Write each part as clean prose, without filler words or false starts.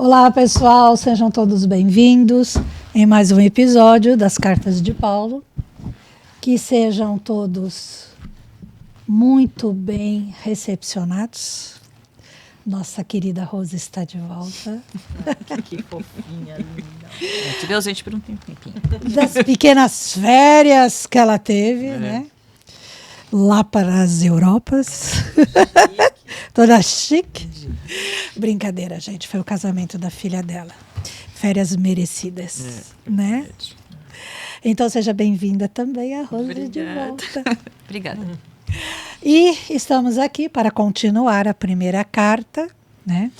Olá, pessoal, sejam todos bem-vindos em mais um episódio das Cartas de Paulo. Que sejam todos muito bem recepcionados. Nossa querida Rosa está de volta. Que fofinha, linda. Tive ausente por um tempinho. Das pequenas férias que ela teve, né? Lá para as Europas. Toda chique. Brincadeira, gente. Foi o casamento da filha dela. Férias merecidas, né? Então, seja bem-vinda também a Rosa de volta. Obrigada. E estamos aqui para continuar a primeira carta, né?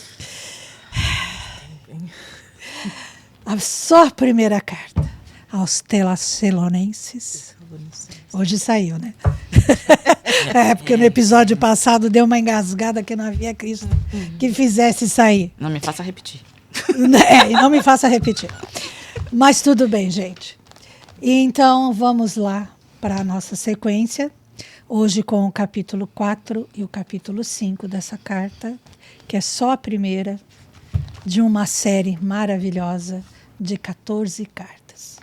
Só a primeira carta aos Tessalonicenses. Hoje saiu, né? Porque no episódio passado deu uma engasgada que não havia Cristo que fizesse sair. Não me faça repetir. E não me faça repetir. Mas tudo bem, gente. Então, vamos lá para a nossa sequência. Hoje com o capítulo 4 e o capítulo 5 dessa carta, que é só a primeira de uma série maravilhosa de 14 cartas.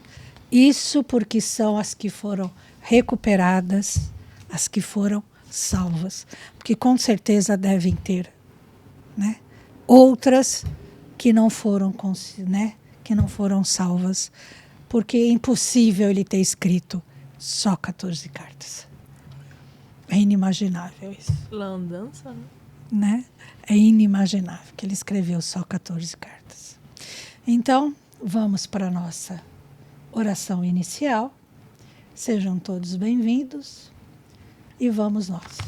Isso porque são as que foram recuperadas, as que foram salvas. Porque com certeza devem ter, né, outras que não foram, né, que não foram salvas. Porque é impossível ele ter escrito só 14 cartas. É inimaginável isso. Landança, né? É inimaginável que ele escreveu só 14 cartas. Então, vamos para a nossa oração inicial. Sejam todos bem-vindos e vamos nós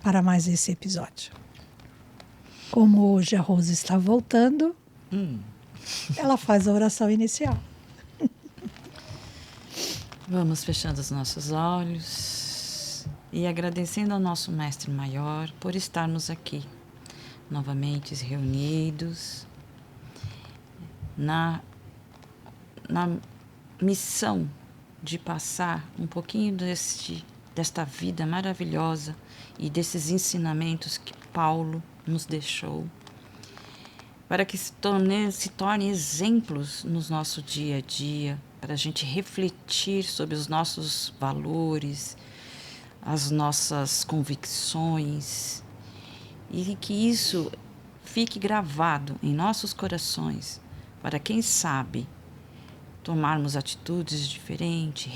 para mais esse episódio. Como hoje a Rosa está voltando, ela faz a oração inicial. Vamos fechando os nossos olhos e agradecendo ao nosso Mestre Maior por estarmos aqui, novamente reunidos, na missão de passar um pouquinho desta vida maravilhosa e desses ensinamentos que Paulo nos deixou, para que se tornem exemplos no nosso dia a dia, para a gente refletir sobre os nossos valores, as nossas convicções, e que isso fique gravado em nossos corações, para quem sabe tomarmos atitudes diferentes,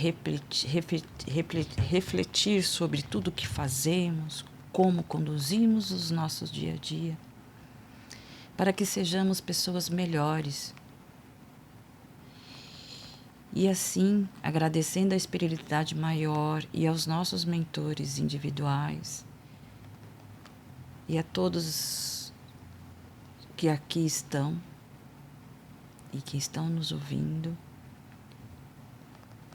refletir sobre tudo o que fazemos, como conduzimos os nossos dia a dia, para que sejamos pessoas melhores. E assim, agradecendo a espiritualidade maior e aos nossos mentores individuais e a todos que aqui estão e que estão nos ouvindo,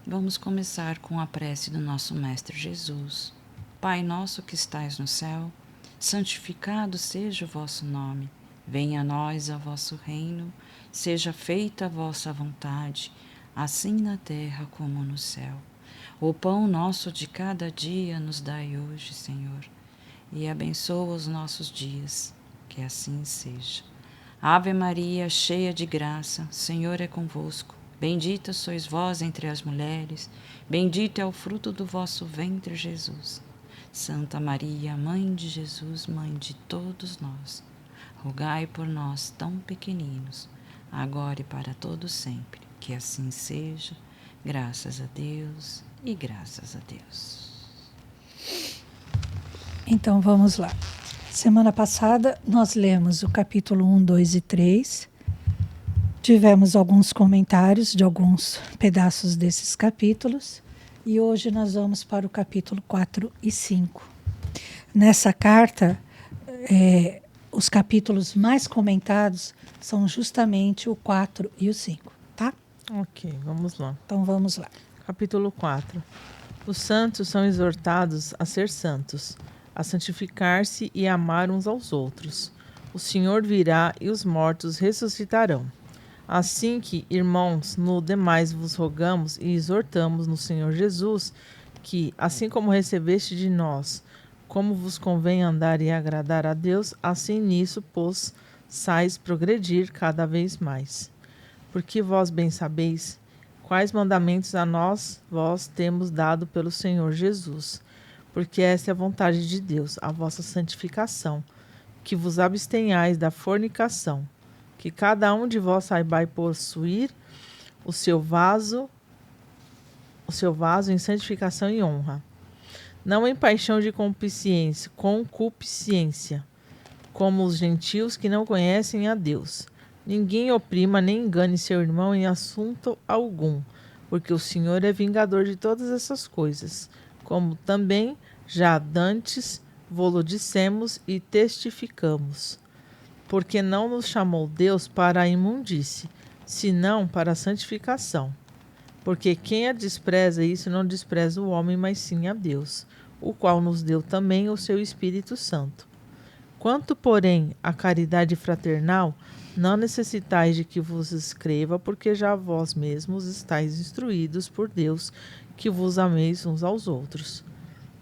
vamos começar com a prece do nosso Mestre Jesus. Pai nosso que estais no céu, santificado seja o vosso nome. Venha a nós o vosso reino, seja feita a vossa vontade, assim na terra como no céu. O pão nosso de cada dia nos dai hoje, Senhor, e abençoa os nossos dias, que assim seja. Ave Maria, cheia de graça, Senhor é convosco. Bendita sois vós entre as mulheres, bendito é o fruto do vosso ventre, Jesus. Santa Maria, Mãe de Jesus, Mãe de todos nós, rogai por nós tão pequeninos, agora e para todo sempre. Que assim seja, graças a Deus e graças a Deus. Então vamos lá. Semana passada nós lemos o capítulo 1, 2 e 3. Tivemos alguns comentários de alguns pedaços desses capítulos. E hoje nós vamos para o capítulo 4 e 5. Nessa carta, os capítulos mais comentados são justamente o 4 e o 5, tá? Ok, vamos lá. Então vamos lá. Capítulo 4. Os santos são exortados a ser santos, a santificar-se e amar uns aos outros. O Senhor virá e os mortos ressuscitarão. Assim que, irmãos, no demais vos rogamos e exortamos no Senhor Jesus, que, assim como recebeste de nós, como vos convém andar e agradar a Deus, assim nisso, pois, sais progredir cada vez mais. Porque vós bem sabeis quais mandamentos a nós vós temos dado pelo Senhor Jesus, porque esta é a vontade de Deus, a vossa santificação, que vos abstenhais da fornicação, que cada um de vós saibai possuir o seu vaso em santificação e honra, não em paixão de concupiscência, como os gentios que não conhecem a Deus. Ninguém oprima nem engane seu irmão em assunto algum, porque o Senhor é vingador de todas essas coisas, como também já dantes vô-lo dissemos e testificamos. Porque não nos chamou Deus para a imundície, senão para a santificação. Porque quem a despreza, isso não despreza o homem, mas sim a Deus, o qual nos deu também o seu Espírito Santo. Quanto, porém, à caridade fraternal, não necessitais de que vos escreva, porque já vós mesmos estáis instruídos por Deus, que vos ameis uns aos outros.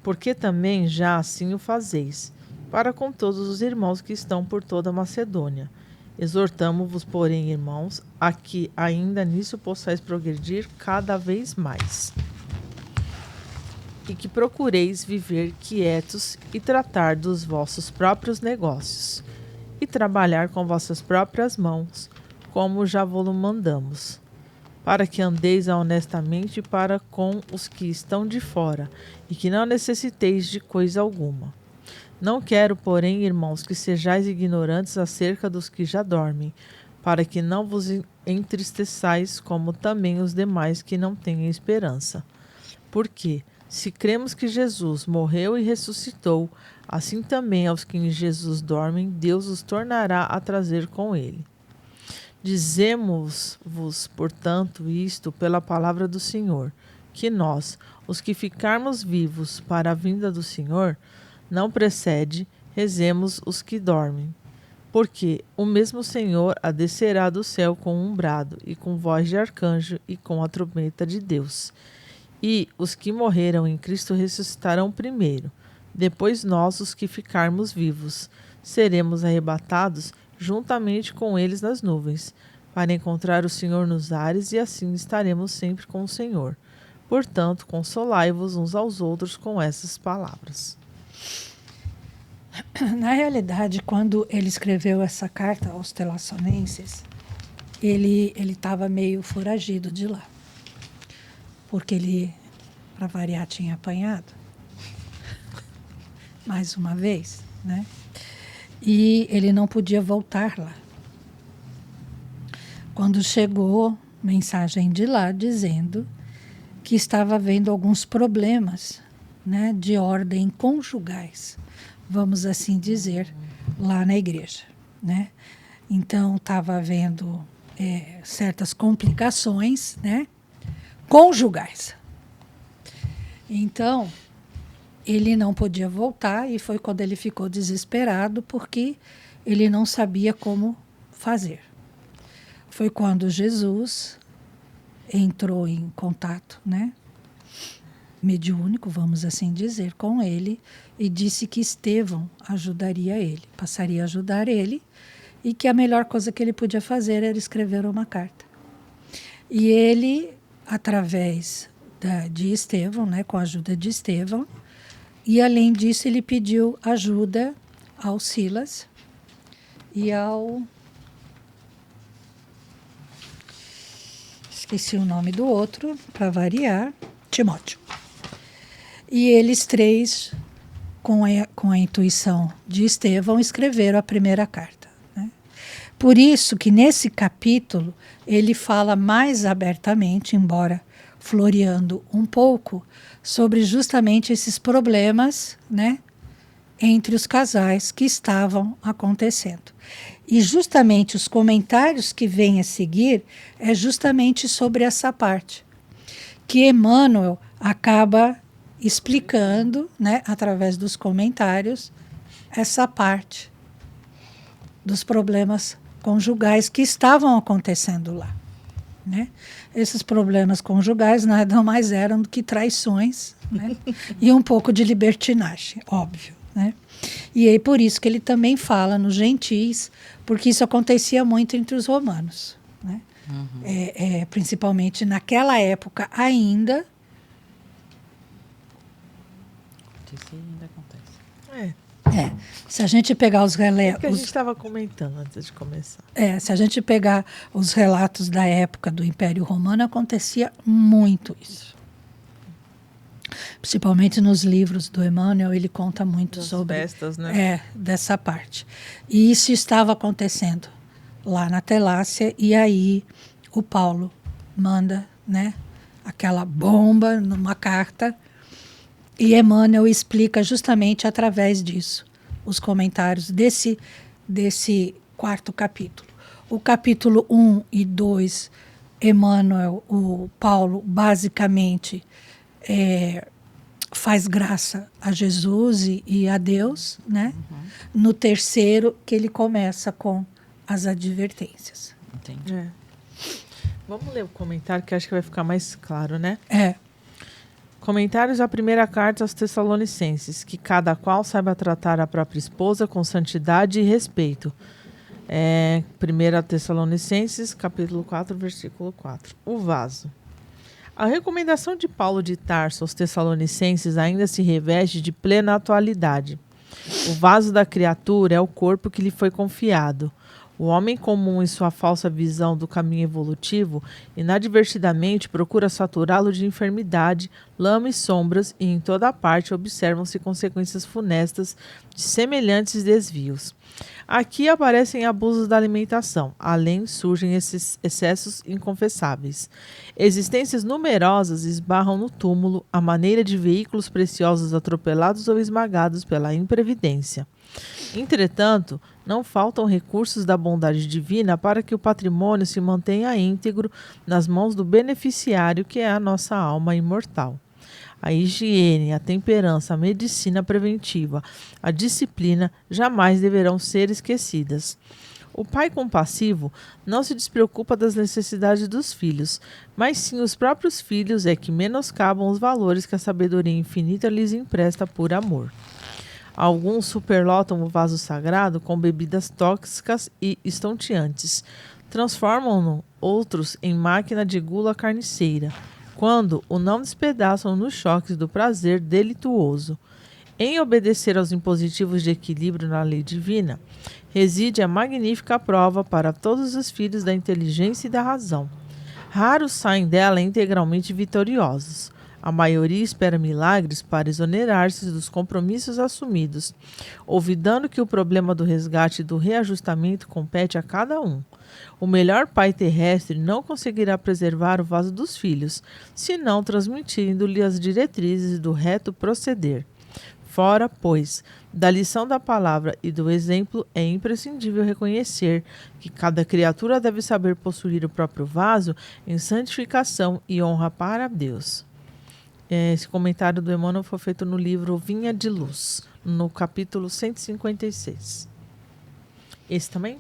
Porque também já assim o fazeis, para com todos os irmãos que estão por toda a Macedônia. Exortamo-vos, porém, irmãos, a que ainda nisso possais progredir cada vez mais. E que procureis viver quietos e tratar dos vossos próprios negócios, e trabalhar com vossas próprias mãos, como já vos mandamos, para que andeis honestamente para com os que estão de fora, e que não necessiteis de coisa alguma. Não quero, porém, irmãos, que sejais ignorantes acerca dos que já dormem, para que não vos entristeçais, como também os demais que não têm esperança. Porque, se cremos que Jesus morreu e ressuscitou, assim também aos que em Jesus dormem, Deus os tornará a trazer com ele. Dizemos-vos, portanto, isto pela palavra do Senhor, que nós, os que ficarmos vivos para a vinda do Senhor, não precede, rezemos os que dormem. Porque o mesmo Senhor a descerá do céu com um brado, e com voz de arcanjo, e com a trombeta de Deus. E os que morreram em Cristo ressuscitarão primeiro. Depois nós, os que ficarmos vivos, seremos arrebatados juntamente com eles nas nuvens, para encontrar o Senhor nos ares, e assim estaremos sempre com o Senhor. Portanto, consolai-vos uns aos outros com essas palavras. Na realidade, quando ele escreveu essa carta aos Telassunenses, ele estava meio foragido de lá. Porque ele, para variar, tinha apanhado. Mais uma vez, né? E ele não podia voltar lá. Quando chegou mensagem de lá dizendo que estava havendo alguns problemas, né, de ordem conjugais, vamos assim dizer, lá na igreja, né? Então estava havendo certas complicações, né, conjugais. Então ele não podia voltar, e foi quando ele ficou desesperado, porque ele não sabia como fazer. Foi quando Jesus entrou em contato, né, mediúnico, vamos assim dizer, com ele, e disse que Estevão ajudaria ele, passaria a ajudar ele, e que a melhor coisa que ele podia fazer era escrever uma carta. E ele, através de Estevão, né, com a ajuda de Estevão, e além disso ele pediu ajuda ao Silas e ao... esqueci o nome do outro, para variar, Timóteo. E eles três, com a intuição de Estevão, escreveram a primeira carta, né? Por isso que nesse capítulo ele fala mais abertamente, embora floreando um pouco, sobre justamente esses problemas, né, entre os casais que estavam acontecendo. E justamente os comentários que vêm a seguir é justamente sobre essa parte, que Emmanuel acaba explicando, né, através dos comentários, essa parte dos problemas conjugais que estavam acontecendo lá, né? Esses problemas conjugais nada mais eram do que traições, né? E um pouco de libertinagem, óbvio, né? E é por isso que ele também fala nos gentis, porque isso acontecia muito entre os romanos, né? Principalmente naquela época ainda. Ainda acontece. Se a gente pegar os É o que a gente relatos, estava comentando antes de começar. se a gente pegar os relatos da época do Império Romano, acontecia muito isso. Principalmente nos livros do Emmanuel, ele conta muito Das sobre festas, né? dessa parte. E isso estava acontecendo lá na Telácia, e aí o Paulo manda, né, aquela bomba numa carta, e Emmanuel explica justamente através disso os comentários desse 4º capítulo. O capítulo 1 e 2, Emmanuel, o Paulo, basicamente faz graça a Jesus e a Deus, né? No 3º, que ele começa com as advertências. Entendi. Vamos ler o comentário que acho que vai ficar mais claro, né? Comentários à primeira carta aos Tessalonicenses, que cada qual saiba tratar a própria esposa com santidade e respeito. 1 Tessalonicenses, capítulo 4, versículo 4. O vaso. A recomendação de Paulo de Tarso aos Tessalonicenses ainda se reveste de plena atualidade. O vaso da criatura é o corpo que lhe foi confiado. O homem comum, em sua falsa visão do caminho evolutivo, inadvertidamente procura saturá-lo de enfermidade, lama e sombras, e em toda parte observam-se consequências funestas de semelhantes desvios. Aqui aparecem abusos da alimentação, além surgem esses excessos inconfessáveis. Existências numerosas esbarram no túmulo, à maneira de veículos preciosos atropelados ou esmagados pela imprevidência. Entretanto, não faltam recursos da bondade divina para que o patrimônio se mantenha íntegro nas mãos do beneficiário, que é a nossa alma imortal. A higiene, a temperança, a medicina preventiva, a disciplina jamais deverão ser esquecidas. O pai compassivo não se despreocupa das necessidades dos filhos, mas sim os próprios filhos é que menoscabam os valores que a sabedoria infinita lhes empresta por amor. Alguns superlotam o vaso sagrado com bebidas tóxicas e estonteantes. Transformam-no outros em máquina de gula carniceira, quando o não despedaçam nos choques do prazer delituoso. Em obedecer aos impositivos de equilíbrio na lei divina, reside a magnífica prova para todos os filhos da inteligência e da razão. Raros saem dela integralmente vitoriosos. A maioria espera milagres para exonerar-se dos compromissos assumidos, olvidando que o problema do resgate e do reajustamento compete a cada um. O melhor pai terrestre não conseguirá preservar o vaso dos filhos, senão transmitindo-lhe as diretrizes do reto proceder. Fora, pois, da lição da palavra e do exemplo, é imprescindível reconhecer que cada criatura deve saber possuir o próprio vaso em santificação e honra para Deus. Esse comentário do Emmanuel foi feito no livro Vinha de Luz, no capítulo 156. Esse também?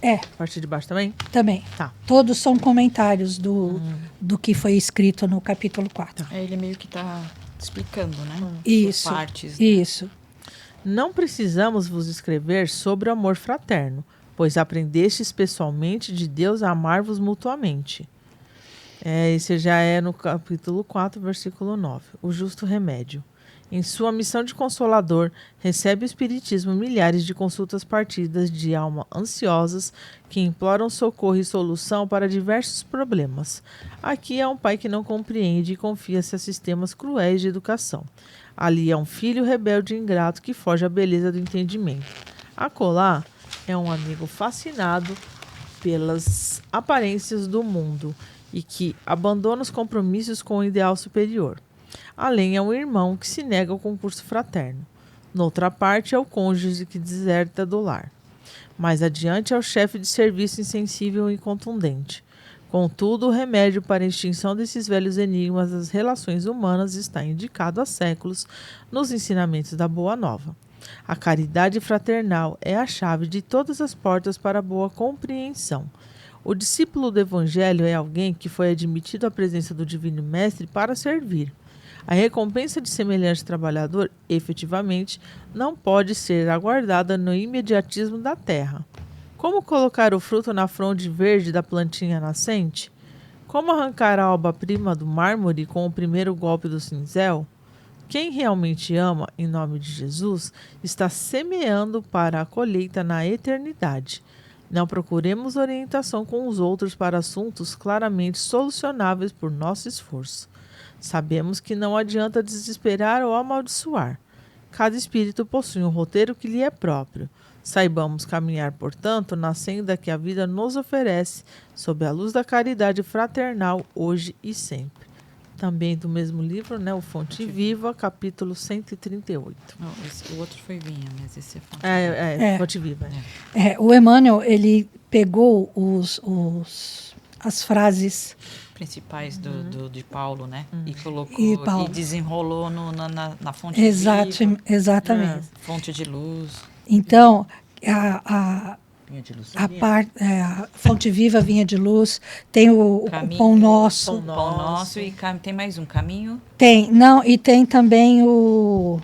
A parte de baixo também? Também. Tá. Todos são comentários do que foi escrito no capítulo 4. Ele meio que está explicando, né? Isso, Por partes, né? isso. Não precisamos vos escrever sobre o amor fraterno, pois aprendestes pessoalmente de Deus a amar-vos mutuamente. Esse já é no capítulo 4, versículo 9. O justo remédio. Em sua missão de consolador, recebe o Espiritismo milhares de consultas partidas de alma ansiosas que imploram socorro e solução para diversos problemas. Aqui é um pai que não compreende e confia-se a sistemas cruéis de educação. Ali é um filho rebelde e ingrato que foge à beleza do entendimento. Acolá é um amigo fascinado pelas aparências do mundo e que abandona os compromissos com o ideal superior. Além é um irmão que se nega ao concurso fraterno. Noutra parte é o cônjuge que deserta do lar. Mais adiante é o chefe de serviço insensível e contundente. Contudo, o remédio para a extinção desses velhos enigmas das relações humanas está indicado há séculos nos ensinamentos da Boa Nova. A caridade fraternal é a chave de todas as portas para a boa compreensão. O discípulo do Evangelho é alguém que foi admitido à presença do Divino Mestre para servir. A recompensa de semelhante trabalhador, efetivamente, não pode ser aguardada no imediatismo da terra. Como colocar o fruto na fronde verde da plantinha nascente? Como arrancar a obra-prima do mármore com o primeiro golpe do cinzel? Quem realmente ama, em nome de Jesus, está semeando para a colheita na eternidade. Não procuremos orientação com os outros para assuntos claramente solucionáveis por nosso esforço. Sabemos que não adianta desesperar ou amaldiçoar. Cada espírito possui um roteiro que lhe é próprio. Saibamos caminhar, portanto, na senda que a vida nos oferece, sob a luz da caridade fraternal, hoje e sempre. Também do mesmo livro, né, o Fonte Viva, capítulo 138. Não, o outro foi Vinha, mas esse é Fonte É. Fonte Viva. O Emmanuel, ele pegou as frases principais de Paulo, né? E colocou E Paulo. e desenrolou na fonte Exato, viva, exatamente. fonte de luz. Então, a Vinha de luz. a Fonte Viva, Vinha de Luz, tem o Pão Nosso. Pão Nosso e tem mais um caminho. E tem também o...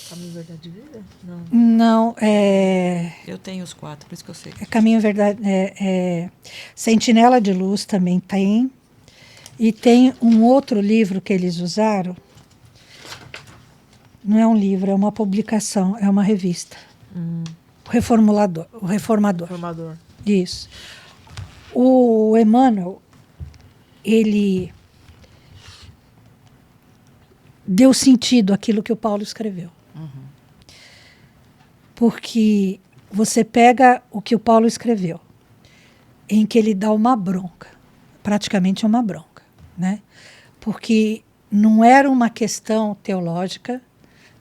Caminho, Verdade e Vida? Não, Eu tenho os 4, por isso que eu sei. Caminho, Verdade... Sentinela de Luz também tem. E tem um outro livro que eles usaram. Não é um livro, é uma publicação, é uma revista. O Reformador. Isso. O Emmanuel, ele deu sentido àquilo que o Paulo escreveu. Porque você pega o que o Paulo escreveu, em que ele dá uma bronca, praticamente uma bronca, né? Porque não era uma questão teológica,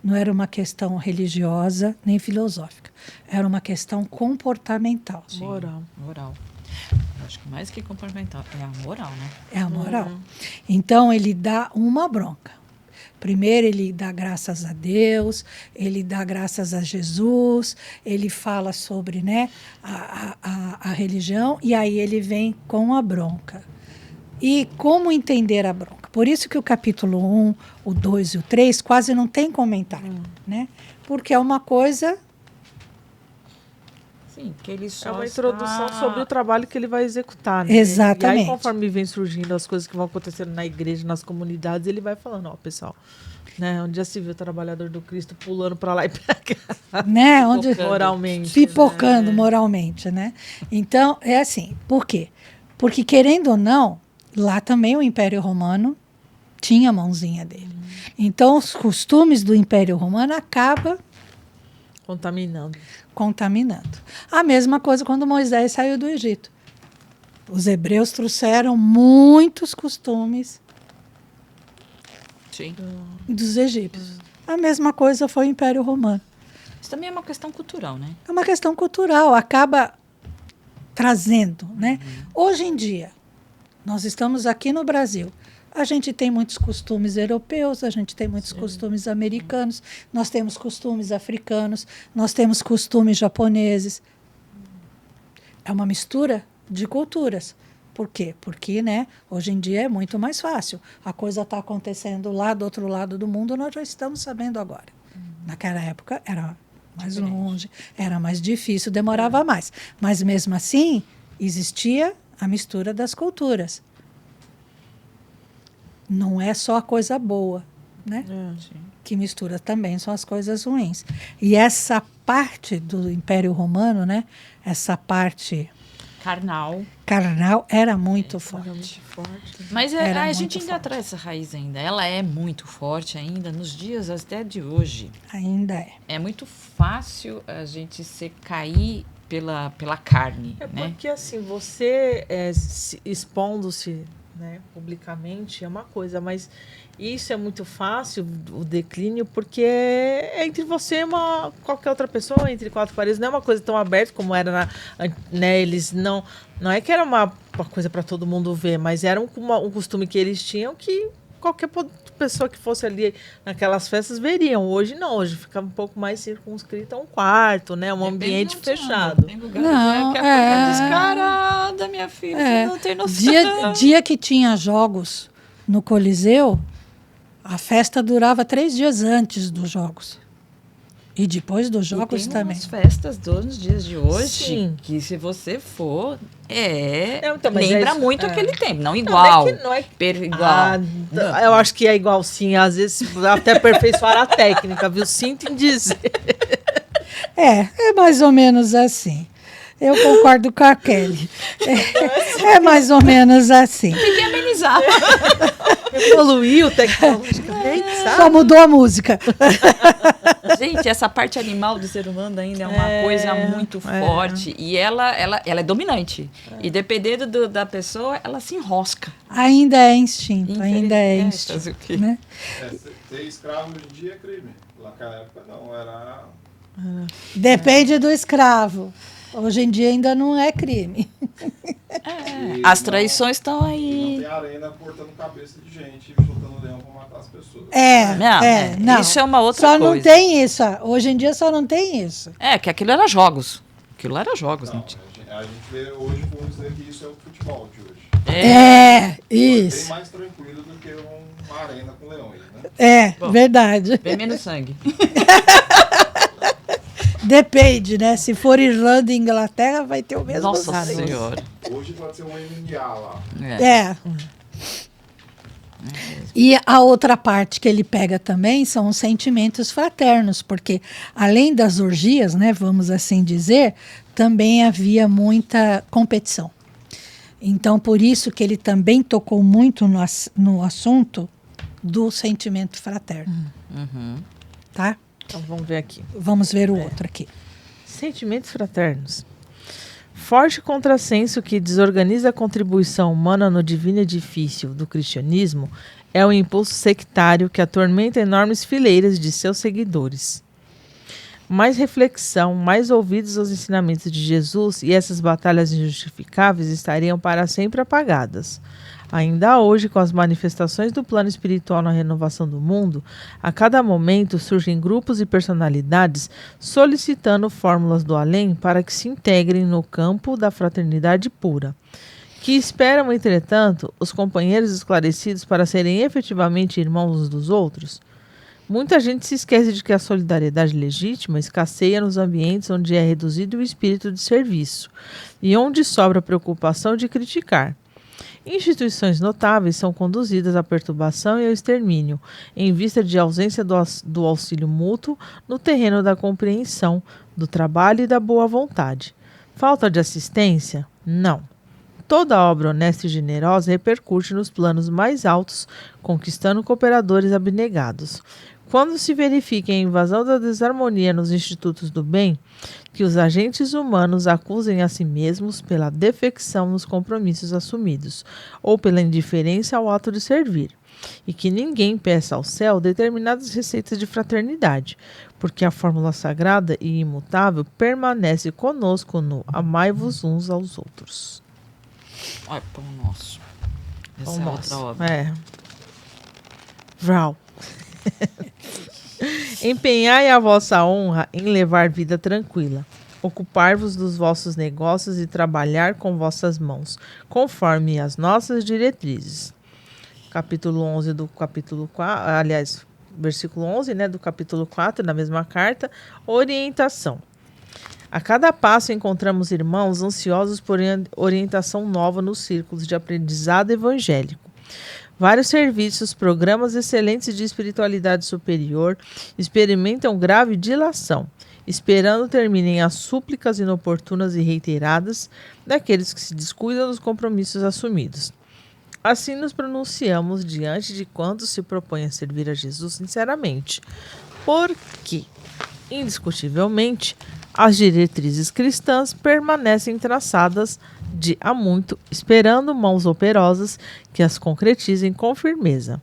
não era uma questão religiosa nem filosófica. Era uma questão comportamental. Sim, moral. Acho que mais que comportamental, é a moral, né? É a moral. Então, ele dá uma bronca. Primeiro, ele dá graças a Deus, ele dá graças a Jesus, ele fala sobre, né, a religião, e aí ele vem com a bronca. E como entender a bronca? Por isso que o capítulo 1, o 2 e o 3 quase não tem comentário, né? Porque é uma coisa... Sim, que ele só é uma introdução sobre o trabalho que ele vai executar, né? Exatamente. E aí, conforme vem surgindo as coisas que vão acontecendo na igreja, nas comunidades, ele vai falando, pessoal, né? Onde já se viu o trabalhador do Cristo pulando para lá e para cá. Né? Onde, moralmente. Pipocando, né? Moralmente, né? Então, é assim. Por quê? Porque, querendo ou não, lá também o Império Romano tinha a mãozinha dele. Então, os costumes do Império Romano acabam contaminando. A mesma coisa quando Moisés saiu do Egito. Os hebreus trouxeram muitos costumes dos egípcios. A mesma coisa foi o Império Romano. Isso também é uma questão cultural, né? É uma questão cultural, acaba trazendo, né? Hoje em dia, nós estamos aqui no Brasil. A gente tem muitos costumes europeus, a gente tem muitos costumes americanos, nós temos costumes africanos, nós temos costumes japoneses. É uma mistura de culturas. Por quê? Porque, né, hoje em dia é muito mais fácil. A coisa está acontecendo lá do outro lado do mundo, nós já estamos sabendo agora. Naquela época era mais longe, era mais difícil, demorava mais. Mas, mesmo assim, existia a mistura das culturas. Não é só a coisa boa, né? Que mistura também são as coisas ruins. E essa parte do Império Romano, né? Essa parte carnal era muito forte. Mas a gente ainda traz essa raiz ainda. Ela é muito forte ainda nos dias até de hoje. Ainda é. É muito fácil a gente se cair pela carne, né? Porque assim, você expondo-se, né, publicamente é uma coisa, mas isso é muito fácil, o declínio, porque é entre você e qualquer outra pessoa, entre quatro paredes, não é uma coisa tão aberta como era né, eles não é que era uma coisa para todo mundo ver, mas era um costume que eles tinham que qualquer pessoa que fosse ali naquelas festas veriam. Hoje não, hoje fica um pouco mais circunscrito a um quarto, né? Um ambiente fechado. Tem lugar que é descarada, minha filha, você não tem noção. Dia que tinha jogos no Coliseu, a festa durava 3 dias antes dos jogos. E depois dos jogos e tem também. umas festas nos dias de hoje, Sim. que se você for, Então, mas lembra isso- muito é. aquele tempo. Não igual. Não é igual. Eu acho que é igual, sim. Às vezes até aperfeiçoar a técnica, viu? Sinto em dizer. É mais ou menos assim. Eu concordo com a Kelly. É mais ou menos assim. Tem que amenizar. Evoluiu tecnologicamente, sabe? Só mudou a música. Gente, essa parte animal do ser humano ainda é uma coisa muito forte. E ela é dominante. E dependendo da pessoa, ela se enrosca. Ainda é instinto, ainda é Infelizmente, instinto. fazer o quê? Né? Ser escravo hoje em dia é crime. Naquela época não, era... Depende do escravo. Hoje em dia ainda não é crime. E As não- traições estão e aí. não tem arena cortando cabeça de gente e soltando leão pra matar as pessoas. Não, isso é uma outra só coisa. não tem isso. Hoje em dia só não tem isso. Que aquilo era jogos. Aquilo era jogos. Não, Não tinha- a gente vê hoje, vamos dizer que isso é o futebol de hoje. É, Bem isso. mais tranquilo do que uma arena com leões, né? É, Bom. verdade. Bem menos sangue. Depende, né? Se for Irlanda e Inglaterra, vai ter o mesmo Nossa sangue. Senhora. Hoje pode ser um MMA lá. É. E a outra parte que ele pega também são os sentimentos fraternos, porque além das orgias, né, vamos assim dizer, também havia muita competição. Então, por isso que ele também tocou muito no assunto do sentimento fraterno. Tá? Então vamos ver aqui. Vamos ver o outro aqui. Sentimentos fraternos. Forte contrassenso que desorganiza a contribuição humana no divino edifício do cristianismo é o impulso sectário que atormenta enormes fileiras de seus seguidores. Mais reflexão, mais ouvidos aos ensinamentos de Jesus e essas batalhas injustificáveis estariam para sempre apagadas. Ainda hoje, com as manifestações do plano espiritual na renovação do mundo, a cada momento surgem grupos e personalidades solicitando fórmulas do além para que se integrem no campo da fraternidade pura. Que esperam, entretanto, os companheiros esclarecidos para serem efetivamente irmãos uns dos outros? Muita gente se esquece de que a solidariedade legítima escasseia nos ambientes onde é reduzido o espírito de serviço e onde sobra a preocupação de criticar. Instituições notáveis são conduzidas à perturbação e ao extermínio, em vista de ausência do auxílio mútuo no terreno da compreensão, do trabalho e da boa vontade. Falta de assistência? Não. Toda obra honesta e generosa repercute nos planos mais altos, conquistando cooperadores abnegados. Quando se verifique a invasão da desarmonia nos institutos do bem, que os agentes humanos acusem a si mesmos pela defecção nos compromissos assumidos, ou pela indiferença ao ato de servir, e que ninguém peça ao céu determinadas receitas de fraternidade, porque a fórmula sagrada e imutável permanece conosco no amai-vos uns aos outros. Olha, pão nosso. Essa Pão é nosso. outra obra. É. Vral. Empenhai a vossa honra em levar vida tranquila. Ocupar-vos dos vossos negócios e trabalhar com vossas mãos, conforme as nossas diretrizes. Capítulo 11 do capítulo 4, aliás, versículo 11, né, do capítulo 4, da mesma carta, orientação. A cada passo encontramos irmãos ansiosos por orientação nova nos círculos de aprendizado evangélico. Vários serviços, programas excelentes de espiritualidade superior experimentam grave dilação, esperando terminem as súplicas inoportunas e reiteradas daqueles que se descuidam dos compromissos assumidos. Assim nos pronunciamos diante de quantos se propõem a servir a Jesus sinceramente, porque, indiscutivelmente, as diretrizes cristãs permanecem traçadas de há muito, esperando mãos operosas que as concretizem com firmeza.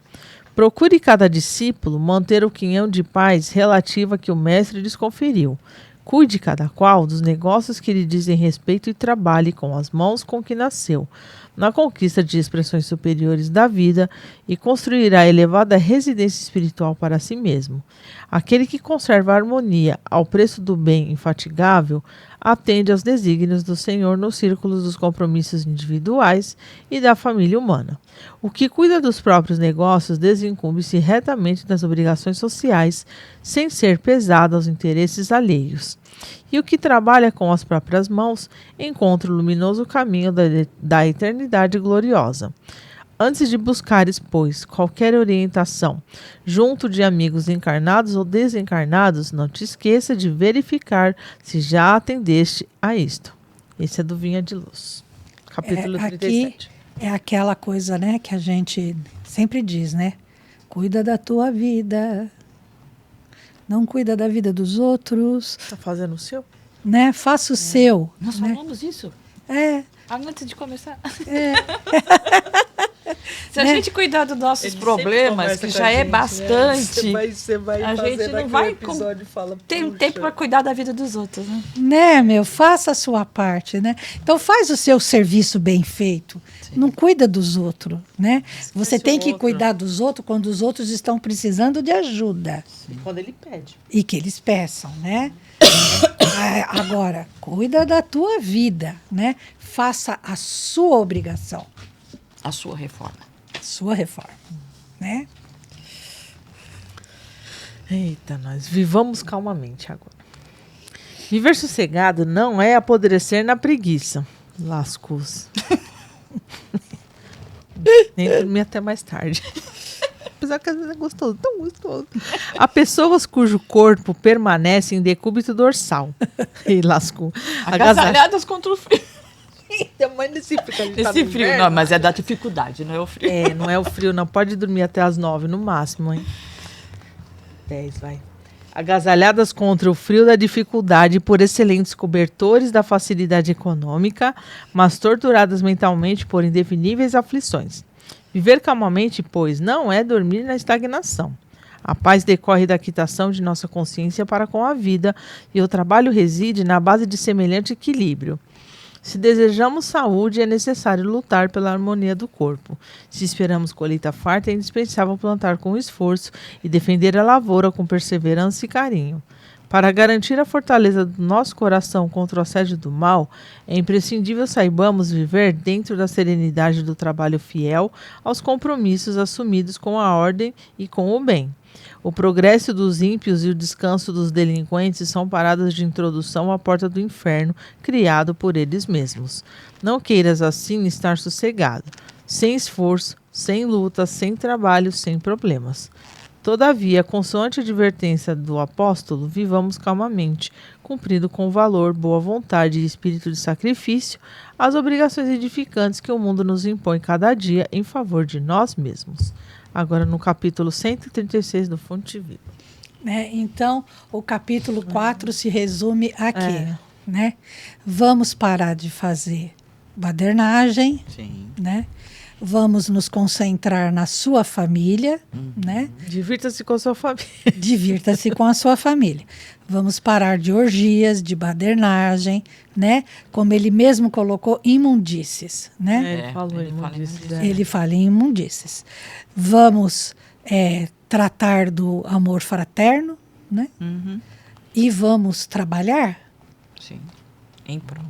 Procure cada discípulo manter o quinhão de paz relativa que o mestre lhes conferiu. Cuide cada qual dos negócios que lhe dizem respeito e trabalhe com as mãos com que nasceu, na conquista de expressões superiores da vida e construirá elevada residência espiritual para si mesmo. Aquele que conserva a harmonia ao preço do bem infatigável atende aos desígnios do Senhor nos círculos dos compromissos individuais e da família humana. O que cuida dos próprios negócios desincumbe-se retamente das obrigações sociais, sem ser pesado aos interesses alheios. E o que trabalha com as próprias mãos encontra o luminoso caminho da eternidade gloriosa. Antes de buscares, pois, qualquer orientação junto de amigos encarnados ou desencarnados, não te esqueça de verificar se já atendeste a isto. Esse é do Vinha de Luz, capítulo 37. É aquela coisa, né, que a gente sempre diz, né? Cuida da tua vida, não cuida da vida dos outros, Tá fazendo o seu? né? Faça o seu. Nós né? falamos isso É, antes de começar. é. Se a gente cuidar dos nossos problemas, que já é bastante, Você vai a gente não vai ter um tempo para cuidar da vida dos outros, né? Né, meu? Faça a sua parte, né? Então faz o seu serviço bem feito. Não cuida dos outros, né? Você tem que cuidar dos outros quando os outros estão precisando de ajuda. Quando ele pede. E que eles peçam, né? Agora, cuida da tua vida, né? Faça a sua obrigação, A sua reforma. a sua reforma, né? Eita, nós vivamos calmamente agora. Viver sossegado não é apodrecer na preguiça. Lascos. Nem dormir até mais tarde. Apesar que às vezes é gostoso, tão gostoso. Há pessoas cujo corpo permanece em decúbito dorsal. E lascou. Agasalhadas contra o frio. Mas nesse Esse frio, não, mas é da dificuldade, não é o frio. É, não é o frio, não. Pode dormir até as 9 no máximo, hein? 10, vai. Agasalhadas contra o frio da dificuldade por excelentes cobertores da facilidade econômica, mas torturadas mentalmente por indefiníveis aflições. Viver calmamente, pois, não é dormir na estagnação. A paz decorre da quitação de nossa consciência para com a vida, e o trabalho reside na base de semelhante equilíbrio. Se desejamos saúde, é necessário lutar pela harmonia do corpo. Se esperamos colheita farta, é indispensável plantar com esforço e defender a lavoura com perseverança e carinho. Para garantir a fortaleza do nosso coração contra o assédio do mal, é imprescindível saibamos viver dentro da serenidade do trabalho fiel aos compromissos assumidos com a ordem e com o bem. O progresso dos ímpios e o descanso dos delinquentes são paradas de introdução à porta do inferno, criado por eles mesmos. Não queiras assim estar sossegado, sem esforço, sem luta, sem trabalho, sem problemas. Todavia, consoante a advertência do apóstolo, vivamos calmamente, cumprindo com valor, boa vontade e espírito de sacrifício as obrigações edificantes que o mundo nos impõe cada dia em favor de nós mesmos. Agora no capítulo 136 do Fonte Viva. Né? Então, o capítulo 4 se resume aqui, né? Vamos parar de fazer badernagem, Sim. né? Vamos nos concentrar na sua família, né? Divirta-se com a sua família. Divirta-se com a sua família. Vamos parar de orgias, de badernagem, né? Como ele mesmo colocou, imundícies, né? Ele falou ele fala imundícies, imundícies. Ele fala em imundícies. Vamos tratar do amor fraterno, né? Uhum. E vamos trabalhar. Sim. Em prol.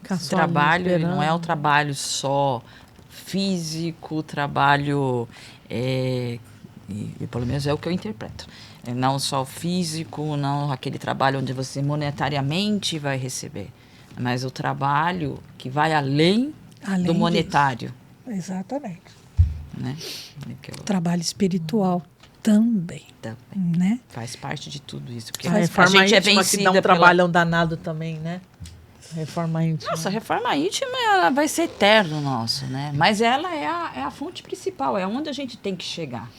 Caçola Trabalho ele não é o esperando. trabalho só físico, trabalho e pelo menos é o que eu interpreto. Não só físico, não aquele trabalho onde você monetariamente vai receber, mas o trabalho que vai além Além do disso. monetário, Exatamente. né? Que eu Trabalho espiritual também, também né? faz parte de tudo isso, porque A a reforma gente é íntima que vencida dá um pela... trabalhão danado também, né? Reforma íntima. Nossa, a reforma íntima ela vai ser eterno nosso, né? Mas ela é a fonte principal, é onde a gente tem que chegar.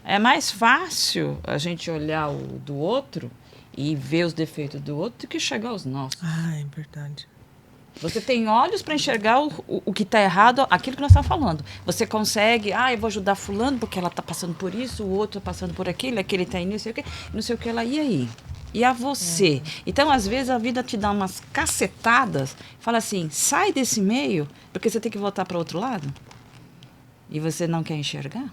É mais fácil a gente olhar o do outro e ver os defeitos do outro do que chegar aos nossos. Ah, é verdade. Você tem olhos para enxergar o que está errado, aquilo que nós estamos falando. Você consegue, eu vou ajudar fulano porque ela está passando por isso, o outro está passando por aquilo, aquele está indo, não sei o que lá, e aí? E a você? Então, às vezes, a vida te dá umas cacetadas, fala assim, sai desse meio, porque você tem que voltar para o outro lado. E você não quer enxergar?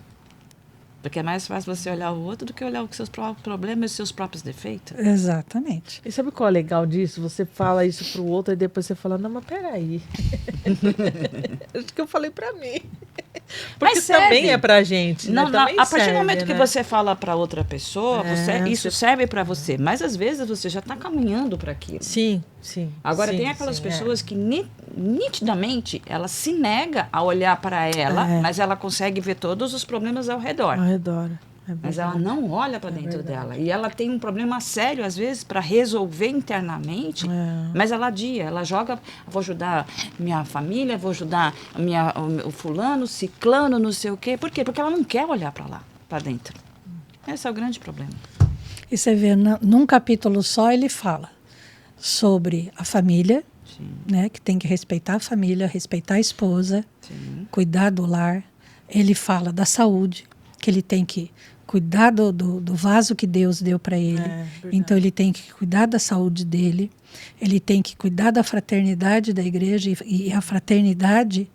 Porque é mais fácil você olhar o outro do que olhar os seus próprios problemas e os seus próprios defeitos. Exatamente. E sabe qual é o legal disso? Você fala isso pro outro e depois você fala, não, mas peraí. Acho que eu falei pra mim. Porque Mas serve. também é pra gente, Não, né? Também a partir serve, do momento que né? você fala para outra pessoa, isso serve para você. Mas às vezes você já está caminhando para aquilo. Sim, sim. Agora sim, tem aquelas sim, pessoas que nitidamente ela se nega a olhar para ela, mas ela consegue ver todos os problemas ao redor. Ao redor. Mas ela não olha para dentro dela. E ela tem um problema sério, às vezes, para resolver internamente. Mas ela adia, ela joga, vou ajudar minha família, vou ajudar o fulano, ciclano, não sei o quê. Por quê? Porque ela não quer olhar para lá, para dentro. Esse é o grande problema. E você vê, num capítulo só, ele fala sobre a família, né, que tem que respeitar a família, respeitar a esposa, cuidar do lar. Ele fala da saúde, que ele tem que cuidar do vaso que Deus deu para ele. Então, ele tem que cuidar da saúde dele. Ele tem que cuidar da fraternidade da igreja e a fraternidade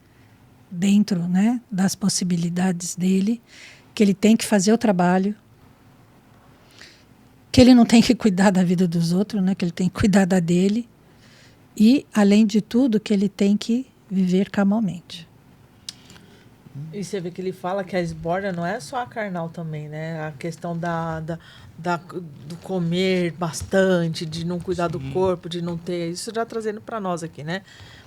dentro, né, das possibilidades dele. Que ele tem que fazer o trabalho. Que ele não tem que cuidar da vida dos outros, né, que ele tem que cuidar da dele. E, além de tudo, que ele tem que viver calmamente. E você vê que ele fala que a esborda não é só a carnal também, né? A questão do comer bastante, de não cuidar do corpo, de não ter... Isso já trazendo para nós aqui, né?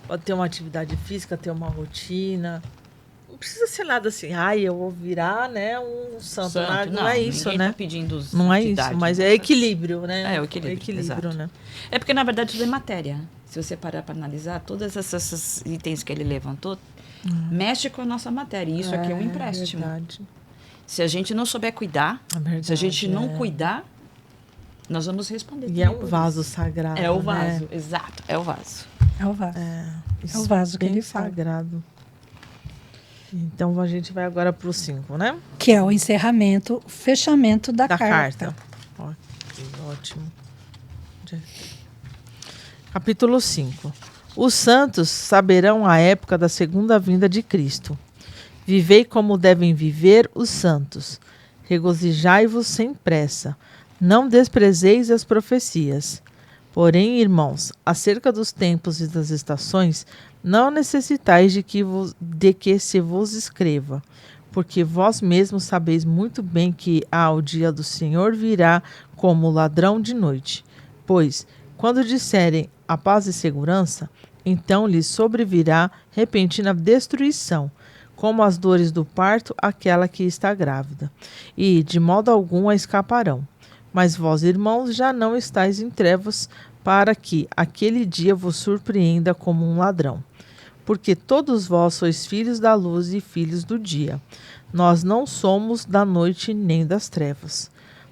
Pode ter uma atividade física, ter uma rotina. Não precisa ser nada assim, eu vou virar, né, um santo. Não é isso, né? Tá pedindo não é isso, mas é equilíbrio, né? É o equilíbrio, né? É porque, na verdade, tudo é matéria. Se você parar para analisar, todos esses itens que ele levantou, mexe com a nossa matéria. E isso aqui é um empréstimo. Verdade. Se a gente não souber cuidar, se a gente não cuidar, nós vamos responder. E é um vaso sagrado. É o vaso, né? exato, é o vaso. É o vaso. É o vaso que bem ele fala. sagrado. Então a gente vai agora para o 5, né? Que é o encerramento, o fechamento da carta. Ótimo. Capítulo 5. Os santos saberão a época da segunda vinda de Cristo. Vivei como devem viver os santos. Regozijai-vos sem pressa. Não desprezeis as profecias. Porém, irmãos, acerca dos tempos e das estações, não necessitais de que se vos escreva, porque vós mesmos sabeis muito bem que o dia do Senhor virá como ladrão de noite. Pois, quando disserem a paz e segurança, então lhes sobrevirá repentina destruição, como as dores do parto àquela que está grávida, e de modo algum a escaparão. Mas vós, irmãos, já não estáis em trevas, para que aquele dia vos surpreenda como um ladrão. Porque todos vós sois filhos da luz e filhos do dia. Nós não somos da noite nem das trevas.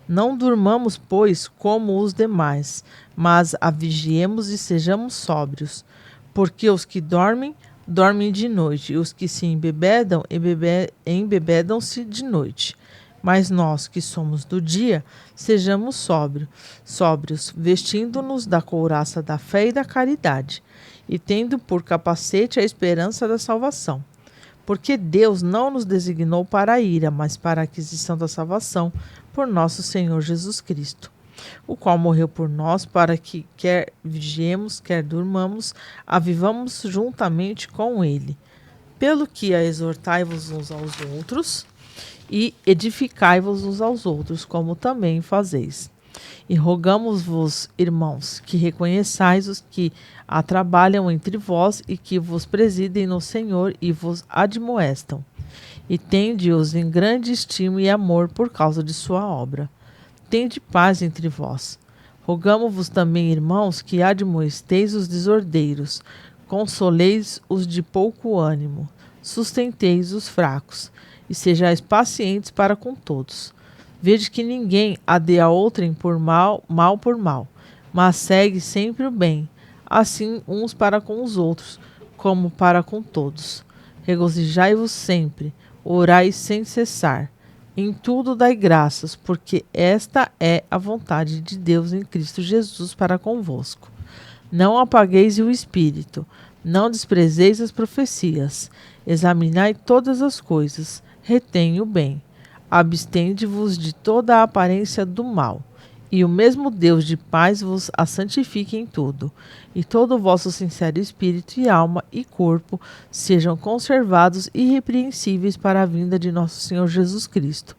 Não durmamos, pois, como os demais, mas vigiemos e sejamos sóbrios. Porque os que dormem, dormem de noite, e os que se embebedam, embebedam-se de noite. Mas nós, que somos do dia, sejamos sóbrios, vestindo-nos da couraça da fé e da caridade, e tendo por capacete a esperança da salvação. Porque Deus não nos designou para a ira, mas para a aquisição da salvação, por nosso Senhor Jesus Cristo, o qual morreu por nós, para que, quer vigiemos, quer durmamos, vivamos juntamente com ele. Pelo que exortai-vos uns aos outros, e edificai-vos uns aos outros, como também fazeis. E rogamos-vos, irmãos, que reconheçais os que trabalham entre vós e que vos presidem no Senhor e vos admoestam. E tende-os em grande estima e amor por causa de sua obra. Tende paz entre vós. Rogamo-vos também, irmãos, que admoesteis os desordeiros, consoleis os de pouco ânimo, sustenteis os fracos, e sejais pacientes para com todos. Vede que ninguém dê a outrem por mal por mal, mas segue sempre o bem, assim uns para com os outros, como para com todos. Regozijai-vos sempre, orai sem cessar. Em tudo dai graças, porque esta é a vontade de Deus em Cristo Jesus para convosco. Não apagueis o espírito, não desprezeis as profecias, examinai todas as coisas, retém o bem. abstende-vos de toda a aparência do mal. E o mesmo Deus de paz vos a santifique em tudo, e todo o vosso sincero espírito e alma e corpo sejam conservados irrepreensíveis para a vinda de nosso Senhor Jesus Cristo.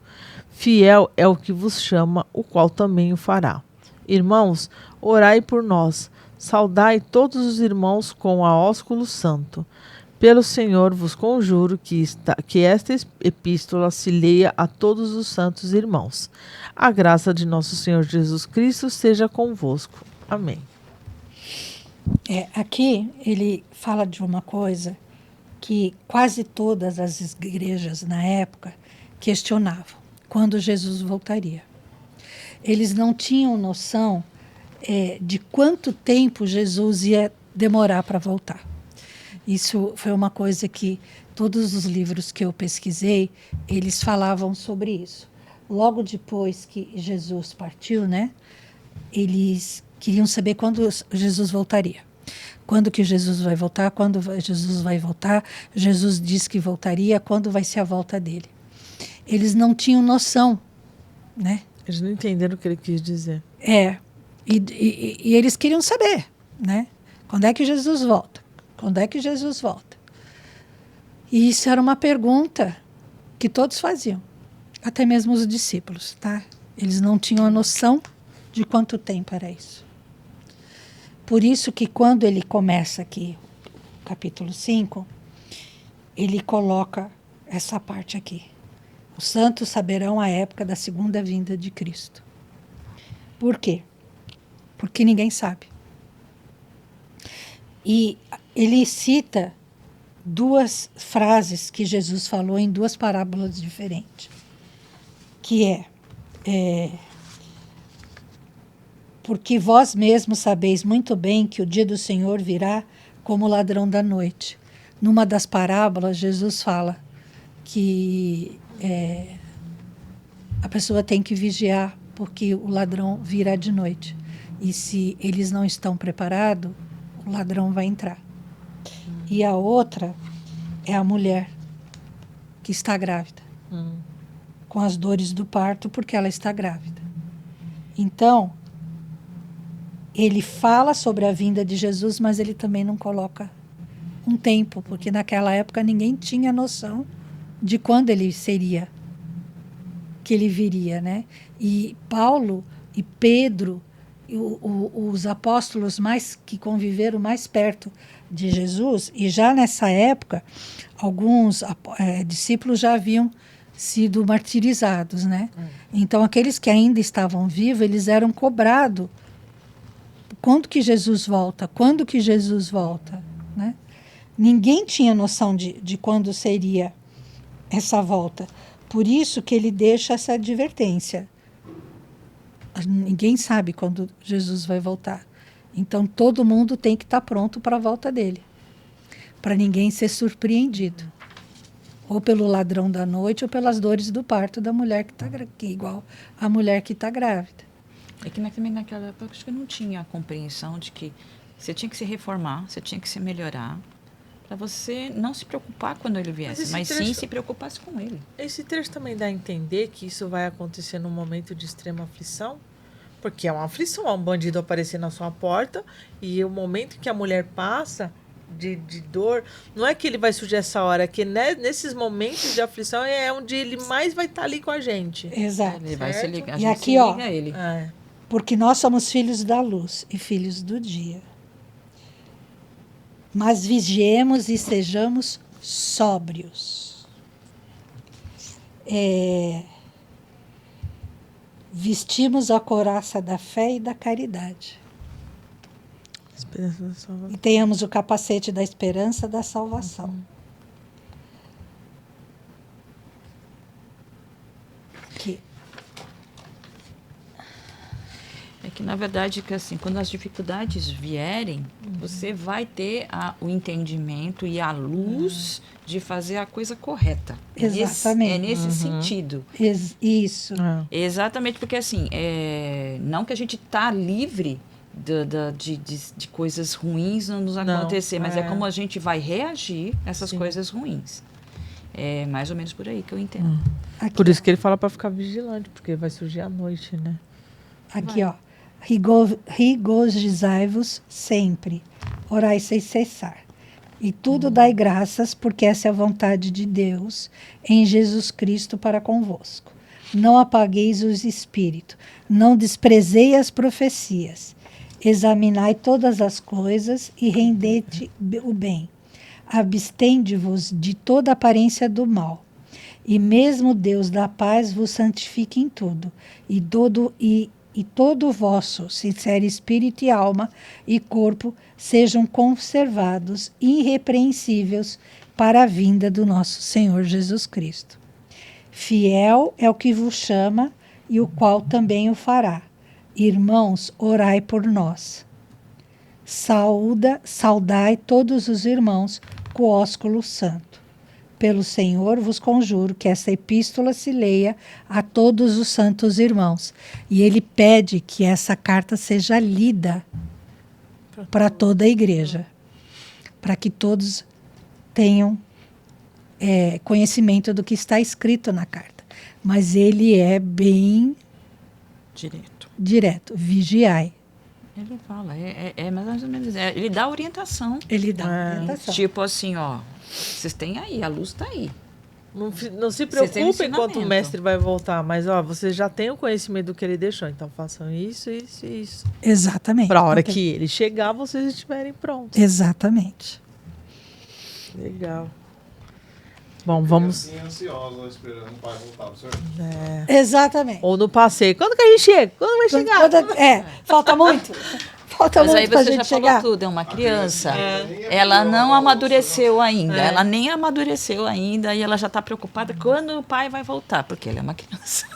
Fiel é o que vos chama, o qual também o fará. Irmãos, orai por nós, saudai todos os irmãos com a ósculo santo. Pelo Senhor vos conjuro que esta epístola se leia a todos os santos irmãos. A graça de nosso Senhor Jesus Cristo seja convosco. Amém. Aqui ele fala de uma coisa que quase todas as igrejas na época questionavam: quando Jesus voltaria. Eles não tinham noção de quanto tempo Jesus ia demorar para voltar. Isso foi uma coisa que todos os livros que eu pesquisei, eles falavam sobre isso. Logo depois que Jesus partiu, né, eles queriam saber quando Jesus voltaria. Quando que Jesus vai voltar? Quando Jesus vai voltar? Jesus disse que voltaria. Quando vai ser a volta dele? Eles não tinham noção, né? Eles não entenderam o que ele quis dizer. E eles queriam saber, né? Quando é que Jesus volta? Quando é que Jesus volta? E isso era uma pergunta que todos faziam, até mesmo os discípulos, tá? Eles não tinham a noção de quanto tempo era isso. Por isso que quando ele começa aqui, capítulo 5, ele coloca essa parte aqui. Os santos saberão a época da segunda vinda de Cristo. Por quê? Porque ninguém sabe. E ele cita duas frases que Jesus falou em duas parábolas diferentes, que porque vós mesmos sabeis muito bem que o dia do Senhor virá como ladrão da noite. Numa das parábolas, Jesus fala que a pessoa tem que vigiar porque o ladrão virá de noite. E se eles não estão preparados, o ladrão vai entrar. E a outra é a mulher que está grávida, com as dores do parto, porque ela está grávida. Então, ele fala sobre a vinda de Jesus, mas ele também não coloca um tempo, porque naquela época ninguém tinha noção de quando ele seria, que ele viria, né? E Paulo e Pedro, os apóstolos que conviveram mais perto de Jesus, e já nessa época, alguns discípulos já haviam sido martirizados, né? Então, aqueles que ainda estavam vivos, eles eram cobrados. Quando que Jesus volta? Quando que Jesus volta? Né? Ninguém tinha noção de quando seria essa volta. Por isso que ele deixa essa advertência. Ninguém sabe quando Jesus vai voltar. Então, todo mundo tem que estar pronto para a volta dele, para ninguém ser surpreendido. Ou pelo ladrão da noite, ou pelas dores do parto da mulher que está grávida, igual a mulher que está grávida. É que também naquela época acho que não tinha a compreensão de que você tinha que se reformar, você tinha que se melhorar, para você não se preocupar quando ele viesse, mas sim se preocupasse com ele. Esse trecho também dá a entender que isso vai acontecer num momento de extrema aflição, porque é uma aflição, é um bandido aparecer na sua porta, e o momento que a mulher passa de dor, não é que ele vai surgir essa hora, é que nesses momentos de aflição é onde ele mais vai estar ali com a gente. Exato. Ele vai se ligar, a E gente aqui, se ó, liga a ele. porque nós somos filhos da luz e filhos do dia. Mas vigiemos e sejamos sóbrios. Vestimos a couraça da fé e da caridade. Esperança da salvação. E tenhamos o capacete da esperança da salvação. Que É que, na verdade, que assim, quando as dificuldades vierem, você vai ter o entendimento e a luz de fazer a coisa correta. Exatamente. É nesse sentido. Isso. Exatamente, porque assim, não que a gente está livre de coisas ruins não nos acontecer, mas é como a gente vai reagir a essas coisas ruins. É mais ou menos por aí que eu entendo. Aqui, Por isso que ele fala para ficar vigilante, porque vai surgir à noite, né? aqui ó. Regozijai-vos sempre, orai sem cessar. E tudo dai graças, porque essa é a vontade de Deus em Jesus Cristo para convosco. Não apagueis os espíritos, não desprezei as profecias. Examinai todas as coisas e rendete o bem. Abstende-vos de toda aparência do mal. E mesmo Deus da paz vos santifique em tudo, e todo o vosso sincero espírito e alma e corpo sejam conservados irrepreensíveis para a vinda do nosso Senhor Jesus Cristo. Fiel é o que vos chama e o qual também o fará. Irmãos, orai por nós. Saudai todos os irmãos com o ósculo santo. Pelo Senhor vos conjuro que essa epístola se leia a todos os santos irmãos. E ele pede que essa carta seja lida para toda a igreja, para que todos tenham conhecimento do que está escrito na carta. Mas ele é bem direto. Vigiai. Ele fala, é mais ou menos, ele dá orientação. Ele dá orientação. Tipo assim, ó, vocês têm aí, a luz está aí. Não se Vocês têm preocupem enquanto o ensinamento. mestre vai voltar, mas ó, vocês já têm o conhecimento do que ele deixou, então façam isso, isso e isso. Exatamente. Para a hora Então, que ele chegar, vocês estiverem prontos. Exatamente. Legal. Bom, vamos. Criancinha ansiosa, esperando o pai voltar pro serviço. Exatamente. Ou no passeio. Quando que a gente chega? Quando vai chegar? Falta muito. Falta Mas aí muito para a você já gente falou chegar. tudo, é uma criança. criança Ela não amadureceu ainda, É. ela nem amadureceu ainda e ela já está preocupada quando o pai vai voltar, porque ele é uma criança.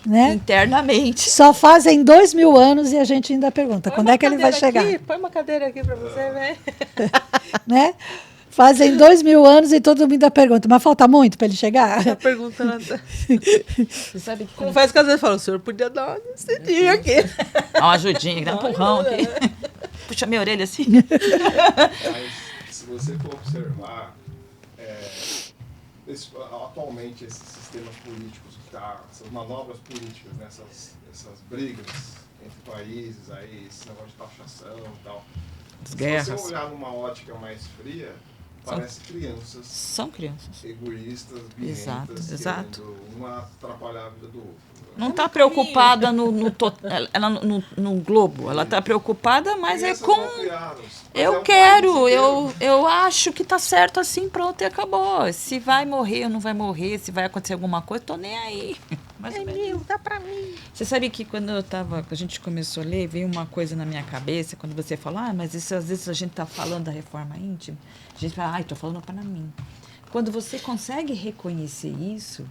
Né? Internamente. Só fazem 2000 anos e a gente ainda pergunta quando é que ele vai chegar. Põe uma cadeira aqui para você, né? Né? Fazem 2000 anos e todo mundo ainda pergunta, mas falta muito para ele chegar? Tá perguntando. Você sabe que Confesso que às vezes fala, o senhor podia dar uma descidinha aqui. dá uma ajudinha, dá um empurrão aqui. Puxa minha orelha assim. Mas se você for observar, atualmente esses sistemas políticos, essas manobras políticas, né, essas brigas entre países, aí, esse negócio de taxação e tal. As Se guerras. você olhar numa ótica mais fria, parece crianças São crianças. egoístas, Exato, birrentas, exato. querendo uma atrapalhar a vida do outro. Não está preocupada no globo, ela está preocupada, mas é Crianças com. mal criadas, mas Eu é um quero, país inteiro. eu acho que tá certo assim, pronto, e acabou. Se vai morrer ou não vai morrer, se vai acontecer alguma coisa, tô nem aí. Mais ou menos. Dá pra mim. Você sabe que quando a gente começou a ler, veio uma coisa na minha cabeça, quando você falou, mas isso, às vezes a gente tá falando da reforma íntima, a gente fala, tô falando para mim. Quando você consegue reconhecer isso,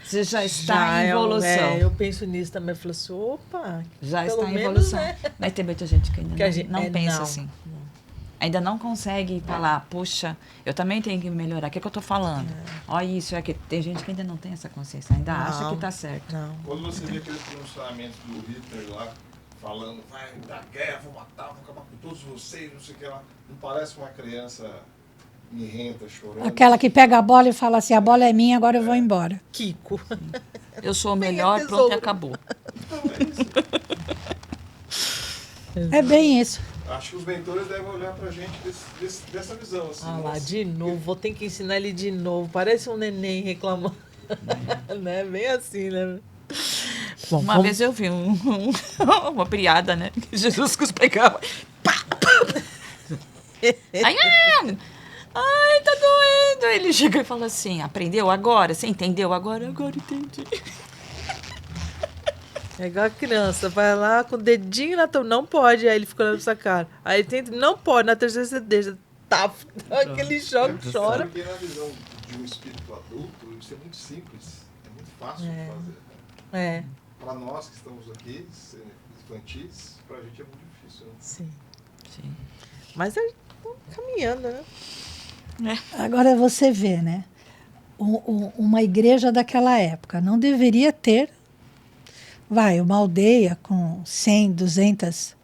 você já está em evolução. Eu penso nisso também. Eu falo assim, opa. Já pelo está em menos, evolução. né? Mas tem muita gente que ainda Que a gente- não pensa não. assim. Ainda não consegue falar, puxa, eu também tenho que melhorar. O que, é que eu estou falando? Olha isso, é que tem gente que ainda não tem essa consciência, ainda acha que está certo. Não. Quando você vê aqueles pronunciamentos do Hitler lá, falando, vai dar guerra, vou matar, vou acabar com todos vocês, não sei o que lá, não parece uma criança mirrenta, chorando? Aquela que pega a bola e fala assim, a bola é minha, agora eu vou embora. Kiko. Eu sou o melhor, pronto, tesouro. e acabou. É bem isso. Acho que os mentores devem olhar pra gente dessa visão. Assim, Ah lá, nossa, de novo. Vou ter que ensinar ele de novo. Parece um neném reclamando. Né? Bem assim, né? Bom, Uma vamos- vez eu vi uma piada, né? Que Jesus que os pegava. Pá, pá. Ai, tá doendo. Aí ele chega e fala assim, aprendeu agora? Você entendeu agora? Agora entendi. É igual a criança, vai lá com o dedinho na tua. Não pode, aí ele fica olhando pra sua cara. Aí tenta, não pode, na terceira você deixa. Tá, aquele choque, chora. Sabe que na visão de um espírito adulto, isso é muito simples, é muito fácil de fazer. É, Para nós que estamos aqui, infantis, pra gente é muito difícil. Né? sim. Sim. Mas é caminhando, né? Agora você vê, né? Uma igreja daquela época não deveria ter, uma aldeia com 100, 200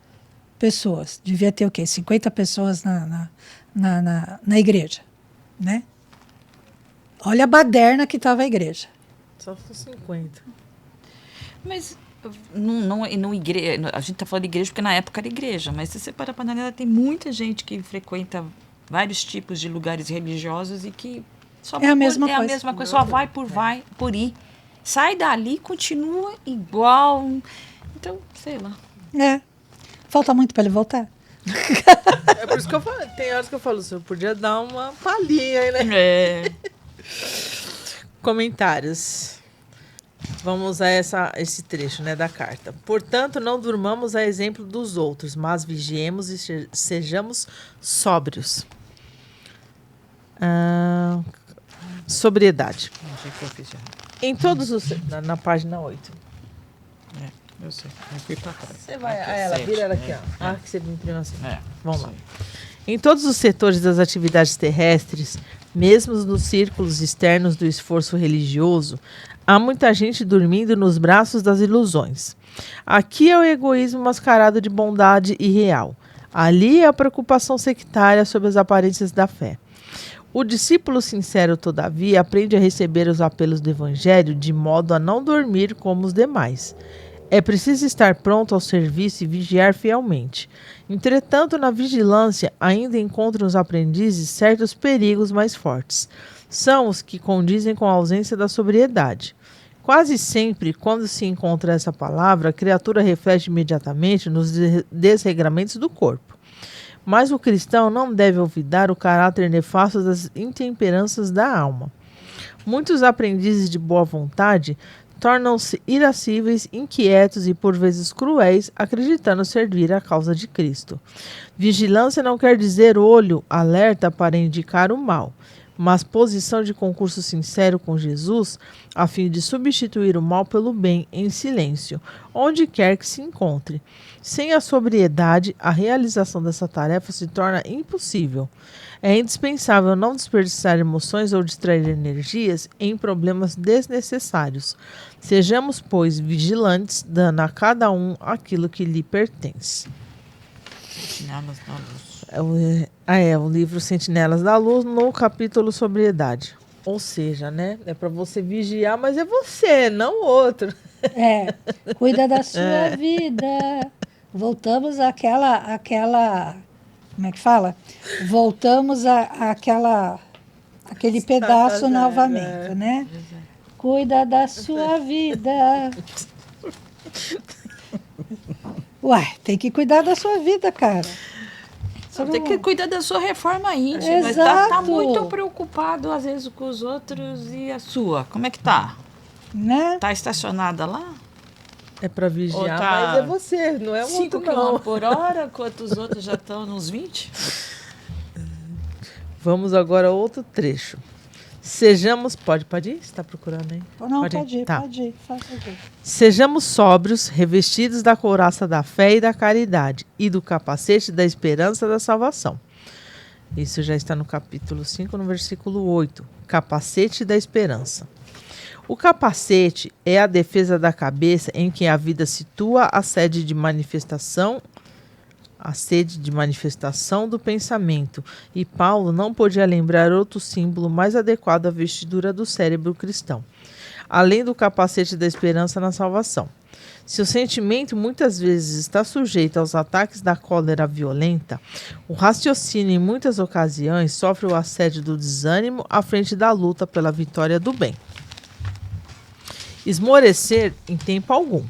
pessoas. Devia ter o quê? 50 pessoas na igreja, né? Olha a baderna que estava a igreja. Só são 50. Mas não igreja, a gente está falando de igreja porque na época era igreja, mas se você parar para analisar, tem muita gente que frequenta vários tipos de lugares religiosos e que só É a mesma coisa. a mesma coisa, só vai por ir. Sai dali, continua igual. Então, sei lá. É. Falta muito para ele voltar. É por isso que eu falo, tem horas que eu falo, o senhor podia dar uma palhinha aí, né? É. Comentários. Vamos a esse trecho, né, da carta. Portanto, não durmamos a exemplo dos outros, mas vigiemos e sejamos sóbrios. Sobriedade. Achei que eu fiz errado. Em todos os... Na página 8. Eu sei. Aqui para trás. Você vai... Aqui, ela sete, vira ela aqui, né? ó. Ah, que você me imprimiu assim. Vamos lá. Sim. Em todos os setores das atividades terrestres, mesmo nos círculos externos do esforço religioso, há muita gente dormindo nos braços das ilusões. Aqui é o egoísmo mascarado de bondade irreal. Ali é a preocupação sectária sob as aparências da fé. O discípulo sincero, todavia, aprende a receber os apelos do Evangelho de modo a não dormir como os demais. É preciso estar pronto ao serviço e vigiar fielmente. Entretanto, na vigilância ainda encontram os aprendizes certos perigos mais fortes. São os que condizem com a ausência da sobriedade. Quase sempre, quando se encontra essa palavra, a criatura reflete imediatamente nos desregramentos do corpo. Mas o cristão não deve olvidar o caráter nefasto das intemperanças da alma. Muitos aprendizes de boa vontade tornam-se irascíveis, inquietos e por vezes cruéis, acreditando servir a causa de Cristo. Vigilância não quer dizer olho alerta para indicar o mal, mas posição de concurso sincero com Jesus, a fim de substituir o mal pelo bem em silêncio, onde quer que se encontre. Sem a sobriedade, a realização dessa tarefa se torna impossível. É indispensável não desperdiçar emoções ou distrair energias em problemas desnecessários. Sejamos, pois, vigilantes, dando a cada um aquilo que lhe pertence. Sentinelas da Luz. O livro Sentinelas da Luz, no capítulo Sobriedade. Ou seja, né? É para você vigiar, mas é você, não o outro. Cuida da sua vida. Voltamos àquela... Como é que fala? Voltamos àquele pedaço novamente, né? Cuida da sua vida. Uai, tem que cuidar da sua vida, cara. Tem que cuidar da sua reforma íntima. Mas Exato. tá muito preocupado, às vezes, com os outros e a sua. Como é que tá? Né? Tá estacionada lá? É para vigiar, Ou tá mas é você, não é o 5 outro, não. km por hora, enquanto os outros já estão nos 20? Vamos agora a outro trecho. Sejamos... Pode ir? Você está procurando aí? Não, pode ir, Tá. pode ir. Faz favor. Sejamos sóbrios, revestidos da couraça da fé e da caridade, e do capacete da esperança da salvação. Isso já está no capítulo 5, no versículo 8. Capacete da esperança. O capacete é a defesa da cabeça em que a vida situa a sede de manifestação do pensamento, e Paulo não podia lembrar outro símbolo mais adequado à vestidura do cérebro cristão, além do capacete da esperança na salvação. Se o sentimento muitas vezes está sujeito aos ataques da cólera violenta, o raciocínio em muitas ocasiões sofre o assédio do desânimo à frente da luta pela vitória do bem. Esmorecer em tempo algum.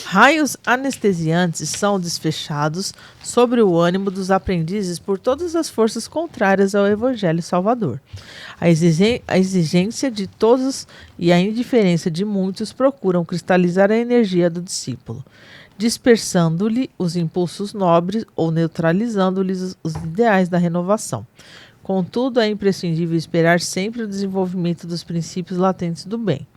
Raios anestesiantes são desfechados sobre o ânimo dos aprendizes por todas as forças contrárias ao Evangelho Salvador. A exigência de todos e a indiferença de muitos procuram cristalizar a energia do discípulo, dispersando-lhe os impulsos nobres ou neutralizando-lhes os ideais da renovação. Contudo, é imprescindível esperar sempre o desenvolvimento dos princípios latentes do bem,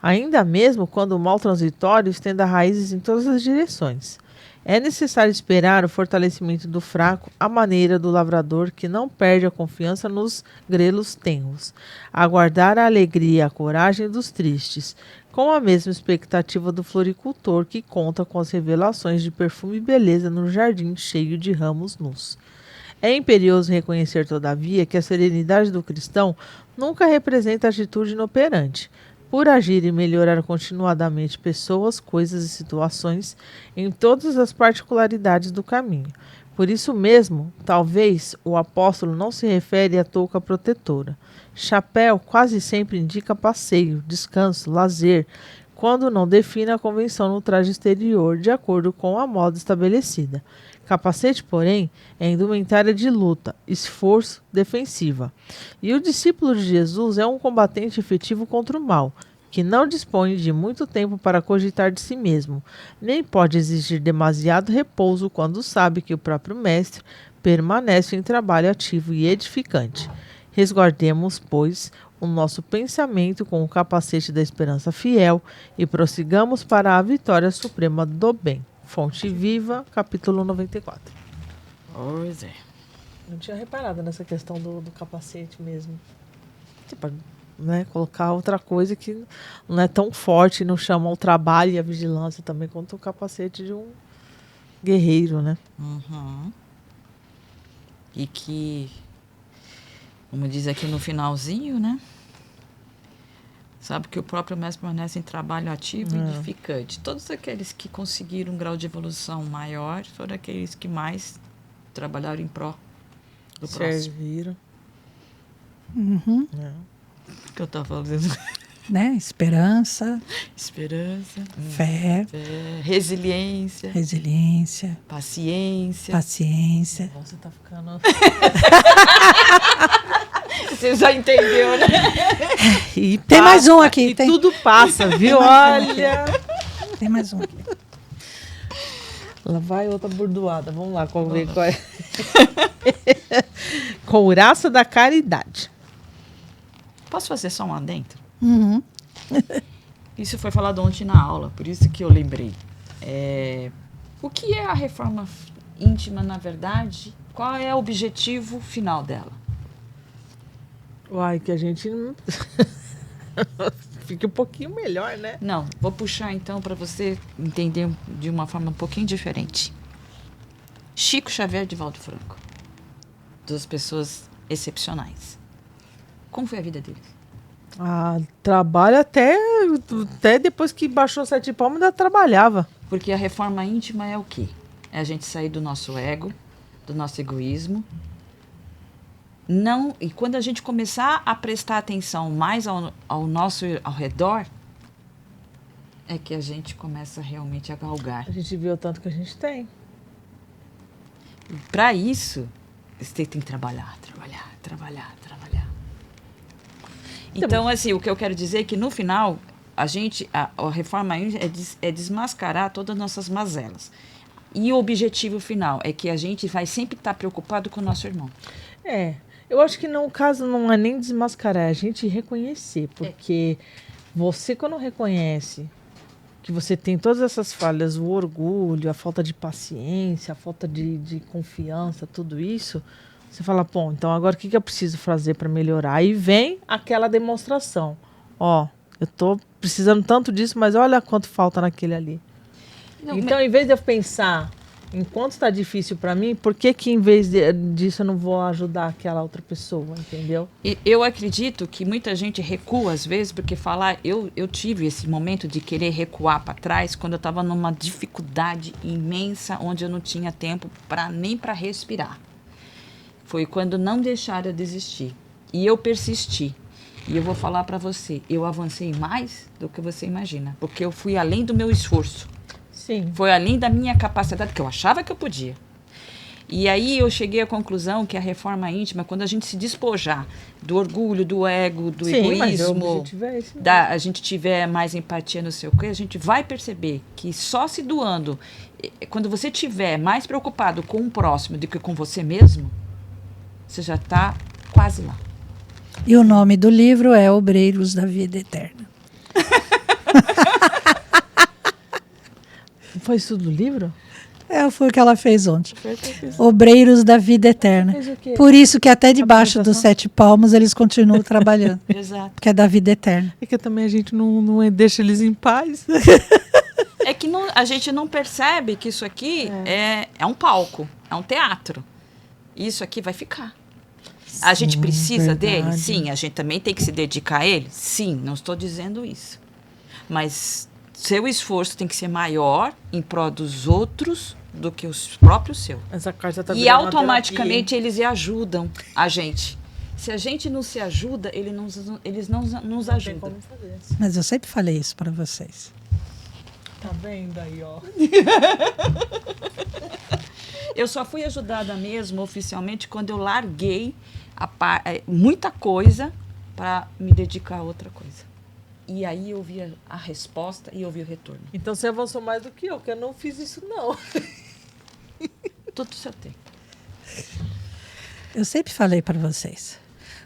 ainda mesmo quando o mal transitório estenda raízes em todas as direções. É necessário esperar o fortalecimento do fraco à maneira do lavrador que não perde a confiança nos grelos tenros, aguardar a alegria e a coragem dos tristes, com a mesma expectativa do floricultor que conta com as revelações de perfume e beleza no jardim cheio de ramos nus. É imperioso reconhecer, todavia, que a serenidade do cristão nunca representa atitude inoperante. Por agir e melhorar continuadamente pessoas, coisas e situações em todas as particularidades do caminho. Por isso mesmo, talvez, o apóstolo não se refere à touca protetora. Chapéu quase sempre indica passeio, descanso, lazer, quando não define a convenção no traje exterior de acordo com a moda estabelecida. Capacete, porém, é indumentária de luta, esforço, defensiva. E o discípulo de Jesus é um combatente efetivo contra o mal, que não dispõe de muito tempo para cogitar de si mesmo, nem pode exigir demasiado repouso quando sabe que o próprio Mestre permanece em trabalho ativo e edificante. Resguardemos, pois, o nosso pensamento com o capacete da esperança fiel e prossigamos para a vitória suprema do bem. Fonte Viva, capítulo 94. Pois é. Não tinha reparado nessa questão do capacete mesmo. Você pode, né, colocar outra coisa que não é tão forte, não chama o trabalho e a vigilância também quanto o capacete de um guerreiro, né? Uhum. E que, como diz aqui no finalzinho, né? Sabe que o próprio mestre permanece em trabalho ativo e edificante. Todos aqueles que conseguiram um grau de evolução maior foram aqueles que mais trabalharam em pró do próximo. Serviram. Uhum. É. O que eu estava falando? Né? Esperança, Esperança, fé, resiliência, paciência. paciência. Você tá ficando... Você já entendeu, né? E Tem mais um aqui. E tudo passa, viu? Olha... Tem mais um aqui. Lá vai outra bordoada. Vamos lá, ver qual é. Couraça da caridade. Posso fazer só um adentro? Uhum. Isso foi falado ontem na aula, por isso que eu lembrei. O que é a reforma íntima, na verdade? Qual é o objetivo final dela? Uai, que a gente fique um pouquinho melhor, né? Não, vou puxar então para você entender de uma forma um pouquinho diferente. Chico Xavier e Divaldo Franco. Duas pessoas excepcionais. Como foi a vida deles? Trabalho até depois que baixou 7 palmos, ainda trabalhava. Porque a reforma íntima é o quê? É a gente sair do nosso ego, do nosso egoísmo. Não, e quando a gente começar a prestar atenção mais ao nosso ao redor, é que a gente começa realmente a galgar. A gente viu o tanto que a gente tem. Para isso, você tem que trabalhar. Então, assim, o que eu quero dizer é que no final, a reforma é desmascarar todas as nossas mazelas. E o objetivo final é que a gente vai sempre estar preocupado com o nosso irmão. Eu acho que o caso não é nem desmascarar, é a gente reconhecer. Porque você, quando reconhece que você tem todas essas falhas, o orgulho, a falta de paciência, a falta de confiança, tudo isso, você fala, pô, então agora o que eu preciso fazer para melhorar? Aí vem aquela demonstração. Ó, eu tô precisando tanto disso, mas olha quanto falta naquele ali. Não, então, em vez de eu pensar enquanto está difícil para mim, por que em vez disso eu não vou ajudar aquela outra pessoa, entendeu? Eu acredito que muita gente recua às vezes, porque eu tive esse momento de querer recuar para trás quando eu estava numa dificuldade imensa, onde eu não tinha tempo nem para respirar. Foi quando não deixaram eu desistir. E eu persisti. E eu vou falar para você, eu avancei mais do que você imagina, porque eu fui além do meu esforço. Sim. Foi além da minha capacidade, que eu achava que eu podia. E aí eu cheguei à conclusão que a reforma íntima, quando a gente se despojar do orgulho, do ego, do egoísmo, a gente tiver mais empatia no seu quê, a gente vai perceber que só se doando, quando você estiver mais preocupado com o próximo do que com você mesmo, você já está quase lá. E o nome do livro é Obreiros da Vida Eterna. Foi isso do livro? Foi o que ela fez ontem. Obreiros da Vida Eterna. Por isso que até debaixo dos 7 palmos eles continuam trabalhando. Exato. Porque é da vida eterna. É que também a gente não deixa eles em paz. É que a gente não percebe que isso aqui é um palco, é um teatro. isso aqui vai ficar. A gente precisa dele? Sim. A gente também tem que se dedicar a ele? Sim, não estou dizendo isso. Mas seu esforço tem que ser maior em prol dos outros do que os próprios seus. Essa carta tá E virando uma automaticamente terapia, eles ajudam a gente. Se a gente não se ajuda, eles não nos hein? Não tem ajudam. como fazer isso. Mas eu sempre falei isso para vocês. Tá vendo aí, ó? Eu só fui ajudada mesmo, oficialmente, quando eu larguei muita coisa para me dedicar a outra coisa. E aí eu vi a resposta e eu vi o retorno. Então você avançou mais do que eu, porque eu não fiz isso, não. Tudo do seu tempo. Eu sempre falei para vocês.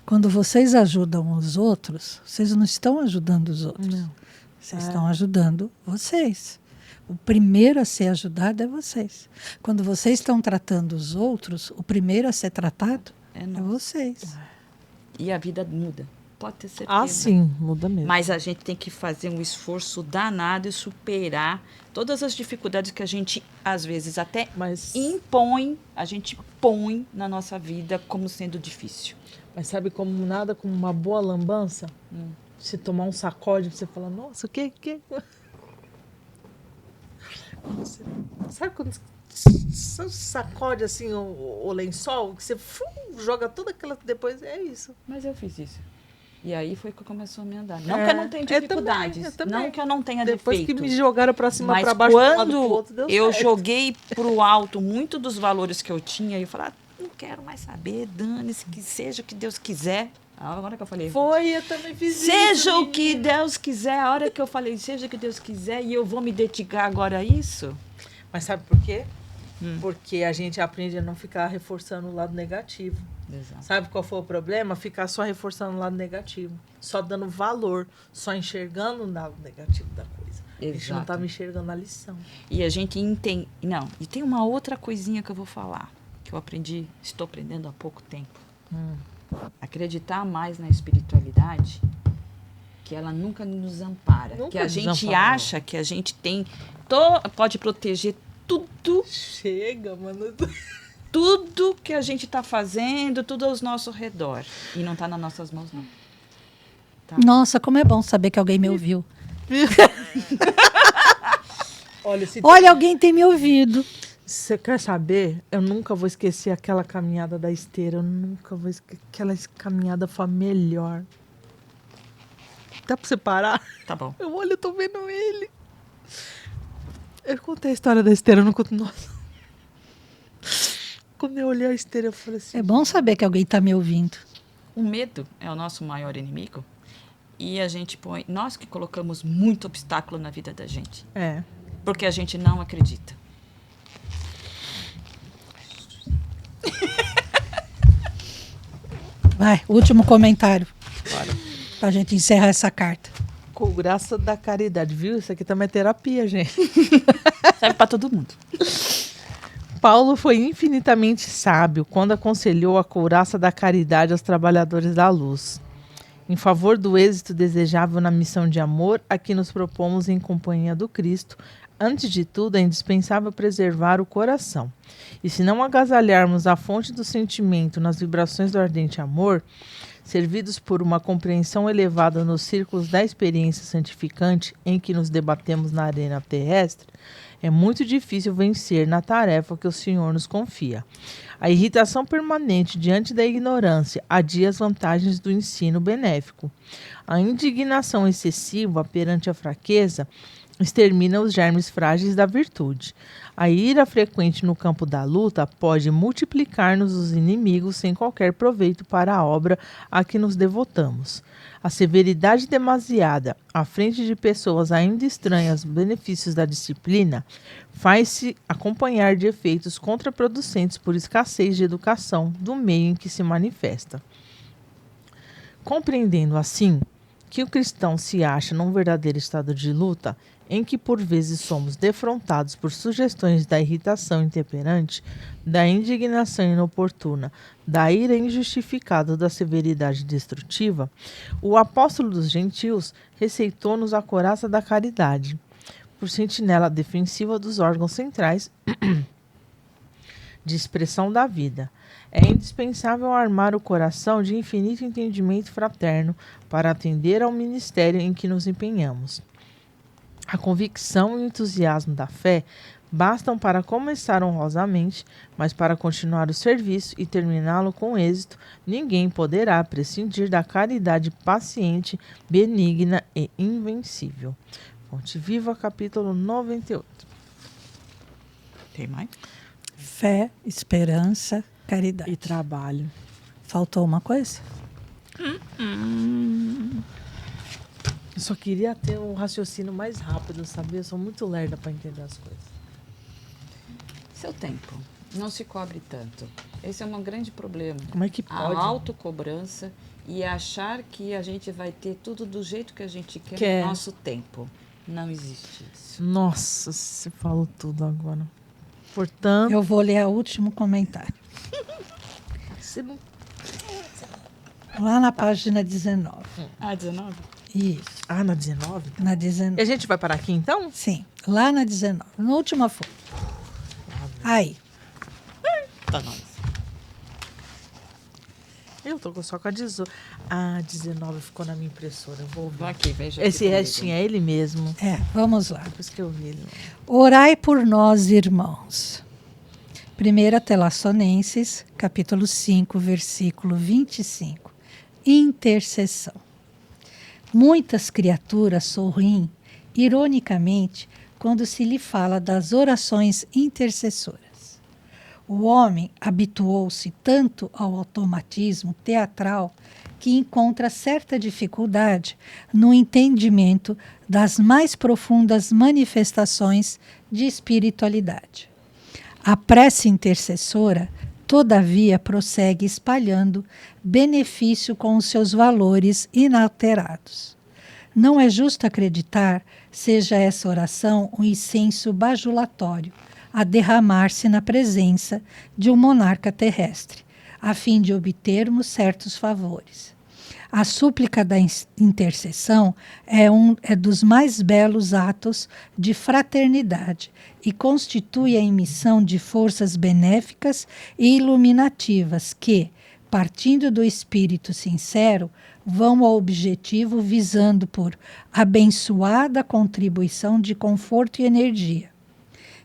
Quando vocês ajudam os outros, vocês não estão ajudando os outros. Não. Vocês estão ajudando vocês. O primeiro a ser ajudado é vocês. Quando vocês estão tratando os outros, o primeiro a ser tratado É é nós. vocês. E a vida muda. Pode ter certeza. Ah, sim, muda mesmo. Mas a gente tem que fazer um esforço danado e superar todas as dificuldades que a gente, às vezes, até Mas a gente põe na nossa vida como sendo difícil. sabe como nada, como uma boa lambança? Hum. Se tomar um sacode, você fala, nossa, o que? Sabe quando você sacode assim o lençol, que você joga toda aquela... Depois é isso. Mas eu fiz isso. E aí foi que começou a me andar. Não É, que eu não tenha eu também, dificuldades. eu também. Não que eu não tenha Depois defeito. que me jogaram pra cima, Mas pra baixo, pra um lado, pro quando outro, deu eu certo. joguei pro alto muito dos valores que eu tinha, eu falei, não quero mais saber, dane-se, que seja o que Deus quiser. A hora que eu falei, Foi, eu também fiz isso. seja o que menina. Deus quiser, a hora que eu falei, seja o que Deus quiser, e eu vou me dedicar agora a isso. Mas sabe por quê? Hum. Porque a gente aprende a não ficar reforçando o lado negativo. Exato. Sabe qual foi o problema? Ficar só reforçando o lado negativo. Só dando valor. Só enxergando o lado negativo da coisa. A gente não Exato. estava enxergando a lição. E a gente entende. Não, e tem uma outra coisinha que eu vou falar, que eu aprendi, estou aprendendo há pouco tempo. Acreditar mais na espiritualidade, que ela nunca nos ampara. Nunca que a nos gente amparou. acha que a gente tem. Pode proteger tudo, Chega, mano. tudo que a gente está fazendo, tudo ao nosso redor. E não está nas nossas mãos, não. Tá. Nossa, como é bom saber que alguém me ouviu. Olha, se Olha, alguém tem me ouvido. você quer saber? Eu nunca vou esquecer aquela caminhada da esteira. Eu nunca vou esquecer. Aquela caminhada foi a melhor. Dá pra você parar? Tá bom. Eu tô vendo ele. Eu contei a história da esteira, eu não conto. Nossa. Quando eu olhei a esteira, eu falei assim... É bom saber que alguém está me ouvindo. O medo é o nosso maior inimigo. E a gente põe. Nós que colocamos muito obstáculo na vida da gente. É. Porque a gente não acredita. Vai, último comentário. Para a gente encerrar essa carta. Com graça da caridade, viu? Isso aqui também é terapia, gente. Serve para todo mundo. Paulo foi infinitamente sábio quando aconselhou a couraça da caridade aos trabalhadores da luz, em favor do êxito desejável na missão de amor a que nos propomos em companhia do Cristo. Antes de tudo, é indispensável preservar o coração. E se não agasalharmos a fonte do sentimento nas vibrações do ardente amor, servidos por uma compreensão elevada nos círculos da experiência santificante em que nos debatemos na arena terrestre, é muito difícil vencer na tarefa que o Senhor nos confia. A irritação permanente diante da ignorância adia as vantagens do ensino benéfico. A indignação excessiva perante a fraqueza extermina os germes frágeis da virtude. A ira frequente no campo da luta pode multiplicar-nos os inimigos sem qualquer proveito para a obra a que nos devotamos. A severidade demasiada à frente de pessoas ainda estranhas aos benefícios da disciplina faz-se acompanhar de efeitos contraproducentes por escassez de educação do meio em que se manifesta. Compreendendo assim que o cristão se acha num verdadeiro estado de luta, em que por vezes somos defrontados por sugestões da irritação intemperante, da indignação inoportuna, da ira injustificada ou da severidade destrutiva, o apóstolo dos gentios receitou-nos a couraça da caridade, por sentinela defensiva dos órgãos centrais de expressão da vida. É indispensável armar o coração de infinito entendimento fraterno para atender ao ministério em que nos empenhamos. A convicção e o entusiasmo da fé bastam para começar honrosamente, mas para continuar o serviço e terminá-lo com êxito, ninguém poderá prescindir da caridade paciente, benigna e invencível. Fonte Viva, capítulo 98. Tem mais? Fé, esperança, caridade. E trabalho. Faltou uma coisa? Eu só queria ter um raciocínio mais rápido, sabe? Eu sou muito lerda para entender as coisas. Seu tempo. Não se cobre tanto. Esse é um grande problema. Como é que A pode? autocobrança e achar que a gente vai ter tudo do jeito que a gente quer Quer. no nosso tempo. Não existe isso. Nossa, você falou tudo agora. Portanto, Eu vou ler o último comentário. você não... Lá na página 19. Ah, 19? Isso, Ah, na 19? na E 19. a gente vai parar aqui então? Sim, lá na 19. Na última folha. Aí. Tá nós. Eu tô só com a 18. Ah, 19 ficou na minha impressora. Eu vou ouvir. Vou aqui, veja. Esse aqui restinho é ele mesmo. É, vamos lá. Depois que eu vi ele. Orai por nós, irmãos. 1 Tessalonicenses, capítulo 5, versículo 25. Intercessão. Muitas criaturas sorriem, ironicamente, quando se lhe fala das orações intercessoras. O homem habituou-se tanto ao automatismo teatral que encontra certa dificuldade no entendimento das mais profundas manifestações de espiritualidade. A prece intercessora, todavia, prossegue espalhando benefício com os seus valores inalterados. Não é justo acreditar seja essa oração um incenso bajulatório a derramar-se na presença de um monarca terrestre, a fim de obtermos certos favores. A súplica da intercessão é dos mais belos atos de fraternidade e constitui a emissão de forças benéficas e iluminativas que, partindo do espírito sincero, vão ao objetivo visando por abençoada contribuição de conforto e energia.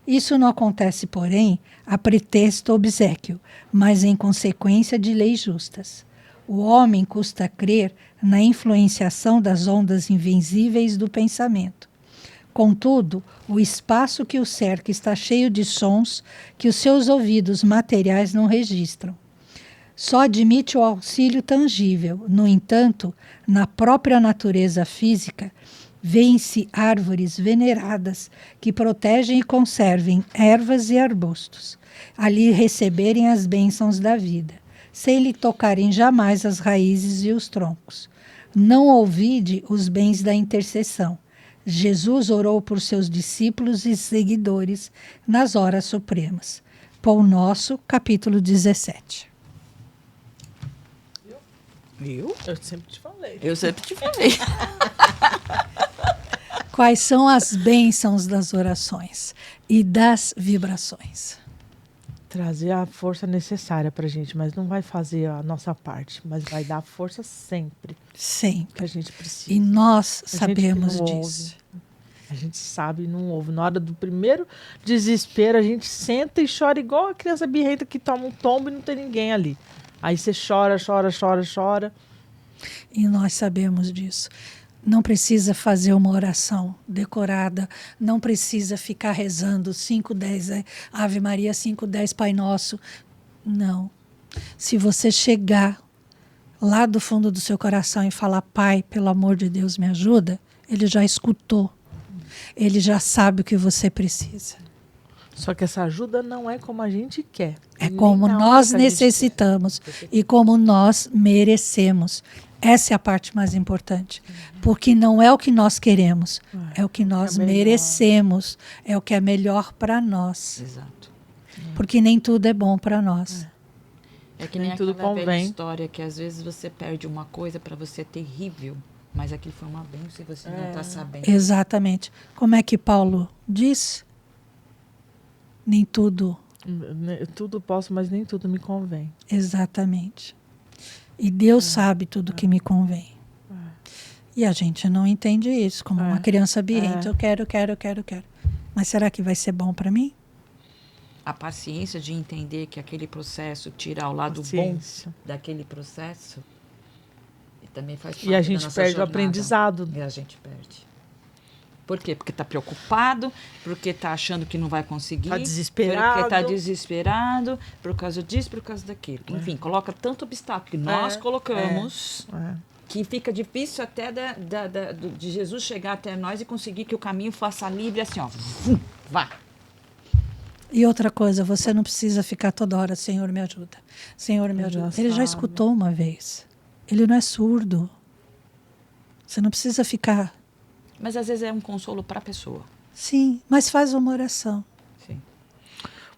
Isso não acontece, porém, a pretexto obséquio, mas em consequência de leis justas. O homem custa crer na influenciação das ondas invisíveis do pensamento. Contudo, o espaço que o cerca está cheio de sons que os seus ouvidos materiais não registram. Só admite o auxílio tangível. No entanto, na própria natureza física, vêem-se árvores veneradas que protegem e conservem ervas e arbustos, ali receberem as bênçãos da vida, sem lhe tocarem jamais as raízes e os troncos. Não ouvide os bens da intercessão. Jesus orou por seus discípulos e seguidores nas horas supremas. Pão Nosso, capítulo 17. Viu? Eu sempre te falei. Eu sempre te falei. Quais são as bênçãos das orações e das vibrações? Trazer a força necessária pra gente, mas não vai fazer a nossa parte, mas vai dar força sempre Sempre. que a gente precisa. E nós A gente sabemos não disso. ouve. A gente sabe e não ouve. Na hora do primeiro desespero, a gente senta e chora igual a criança birrenta que toma um tombo e não tem ninguém ali. Aí você chora, chora, chora, chora. E nós sabemos disso. Não precisa fazer uma oração decorada, não precisa ficar rezando 5:10 Ave Maria, 5:10 Pai Nosso. Não. Se você chegar lá do fundo do seu coração e falar, Pai, pelo amor de Deus, me ajuda, ele já escutou. Ele já sabe o que você precisa. Só que essa ajuda não é como a gente quer. É Nem como na hora nós que a gente necessitamos e como nós merecemos. Essa é a parte mais importante. Porque não é o que nós queremos, é o que nós melhor. merecemos, é o que é melhor para nós. Exato. Porque nem tudo é bom para nós. É que Nem nem tudo aquela velha convém. história que às vezes você perde uma coisa para você é terrível, mas aquilo foi uma bênção e você não está sabendo. Exatamente. Como é que Paulo diz? Nem tudo Tudo posso, mas nem tudo me convém. Exatamente. E Deus sabe tudo que me convém. E a gente não entende isso, como uma criança birrenta. Eu quero. Mas será que vai ser bom para mim? A paciência de entender que aquele processo, tirar o lado Paciência. bom daquele processo, e também faz parte E a da gente nossa perde o jornada. aprendizado. E a gente perde. Por quê? Porque está preocupado, porque está achando que não vai conseguir. Tá desesperado. Porque está desesperado, por causa disso, por causa daquilo. Enfim, coloca tanto obstáculo que nós colocamos, que fica difícil até de Jesus chegar até nós e conseguir que o caminho faça livre, assim, ó, vá. E outra coisa, você não precisa ficar toda hora, Senhor, me ajuda. Senhor, me ajuda. Ele já escutou uma vez. Ele não é surdo. Você não precisa ficar... Mas às vezes é um consolo para a pessoa. Sim, mas faz uma oração. Sim.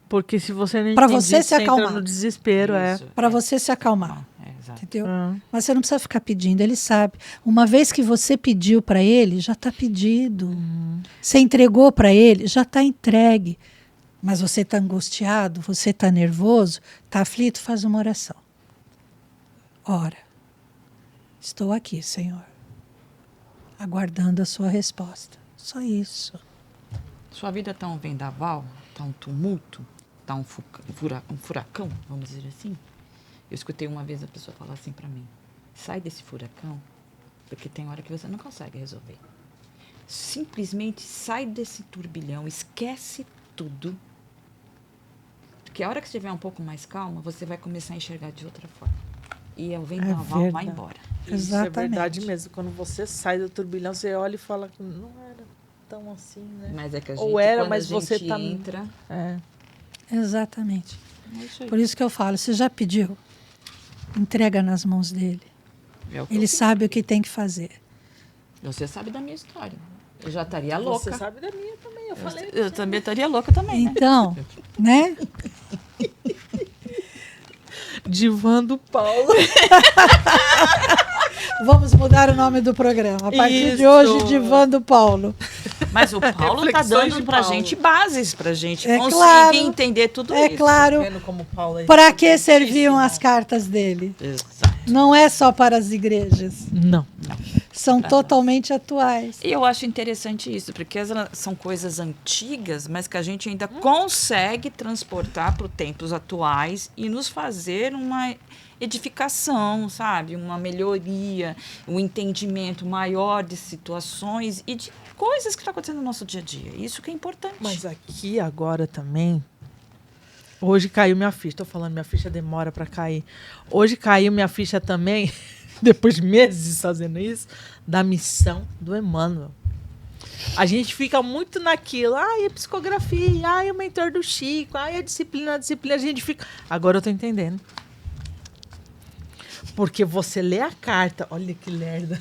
Porque se você não Pra entende você isso, se acalmar. entra no desespero, Isso, Para você se acalmar. exato. Entendeu? Mas você não precisa ficar pedindo, ele sabe. Uma vez que você pediu para ele, já está pedido. Você entregou para ele, já está entregue. Mas você está angustiado, você está nervoso, está aflito, faz uma oração. Ora, estou aqui, Senhor, aguardando a sua resposta. Só isso. Sua vida está um vendaval, está um tumulto, está um furacão, vamos dizer assim. Eu escutei uma vez a pessoa falar assim para mim: sai desse furacão, porque tem hora que você não consegue resolver. Simplesmente sai desse turbilhão, esquece tudo. Porque a hora que estiver um pouco mais calma, você vai começar a enxergar de outra forma. E o vendaval vai embora. Isso Exatamente. é verdade mesmo. Quando você sai do turbilhão, você olha e fala que não era tão assim, né? Mas é que a gente, Ou era, quando mas a gente você tá... entra... Exatamente. É isso aí. Por isso que eu falo, você já pediu? Entrega nas mãos dele. É o que Ele eu sabe o que tem que fazer. Você sabe da minha história. Eu já estaria louca. Você sabe da minha também, eu falei. Eu também estaria louca também, né? Então, né? Divã do Paulo. Vamos mudar o nome do programa. A partir de Isso. hoje, Divã do Paulo. Mas o Paulo está Reflexões dando de pra Paulo. gente bases, pra gente É conseguir claro. entender tudo É isso. claro. Vendo como o Paulo é Para que serviam inteligentíssimo. as cartas dele? Exato. Não é só para as igrejas. Não. São totalmente atuais. E eu acho interessante isso, porque são coisas antigas, mas que a gente ainda consegue transportar para os tempos atuais e nos fazer uma edificação, sabe? Uma melhoria, um entendimento maior de situações e de coisas que estão acontecendo no nosso dia a dia. Isso que é importante. Mas aqui agora também... Hoje caiu minha ficha. Estou falando, minha ficha demora para cair. Hoje caiu minha ficha também, depois de meses fazendo isso, da missão do Emmanuel. A gente fica muito naquilo. Ai, a psicografia. Ai, o mentor do Chico. Ai, a disciplina. A gente fica... Agora eu estou entendendo. Porque você lê a carta. Olha que lerda.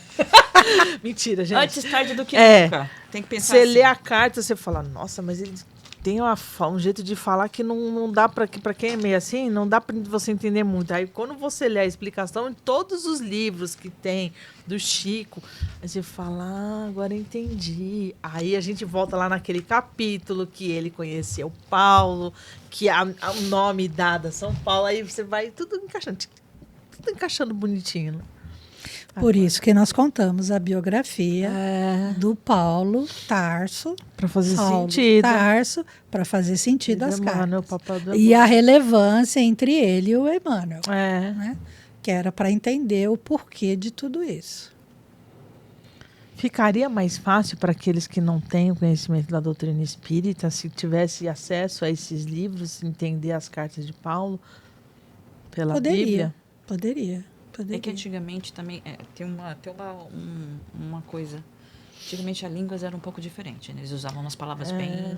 Mentira, gente. Antes tarde do que É. nunca. Tem que pensar Você assim. lê a carta, você fala, nossa, mas ele tem um jeito de falar que não dá para quem é meio assim, não dá para você entender muito. Aí quando você lê a explicação em todos os livros que tem do Chico, aí você fala, agora entendi. Aí a gente volta lá naquele capítulo que ele conheceu Paulo, que o nome dado a São Paulo, aí você vai tudo encaixando bonitinho, né? Por isso que nós contamos a biografia do Paulo Tarso. Para fazer Paulo sentido. Tarso, para fazer sentido as Emmanuel, cartas. papai do E a relevância entre ele e o Emmanuel. É. Né? Que era para entender o porquê de tudo isso. Ficaria mais fácil para aqueles que não têm o conhecimento da doutrina espírita, se tivesse acesso a esses livros, entender as cartas de Paulo pela Bíblia? Poderia. É que antigamente também tem uma coisa. Antigamente as línguas eram um pouco diferentes, né? Eles usavam umas palavras bem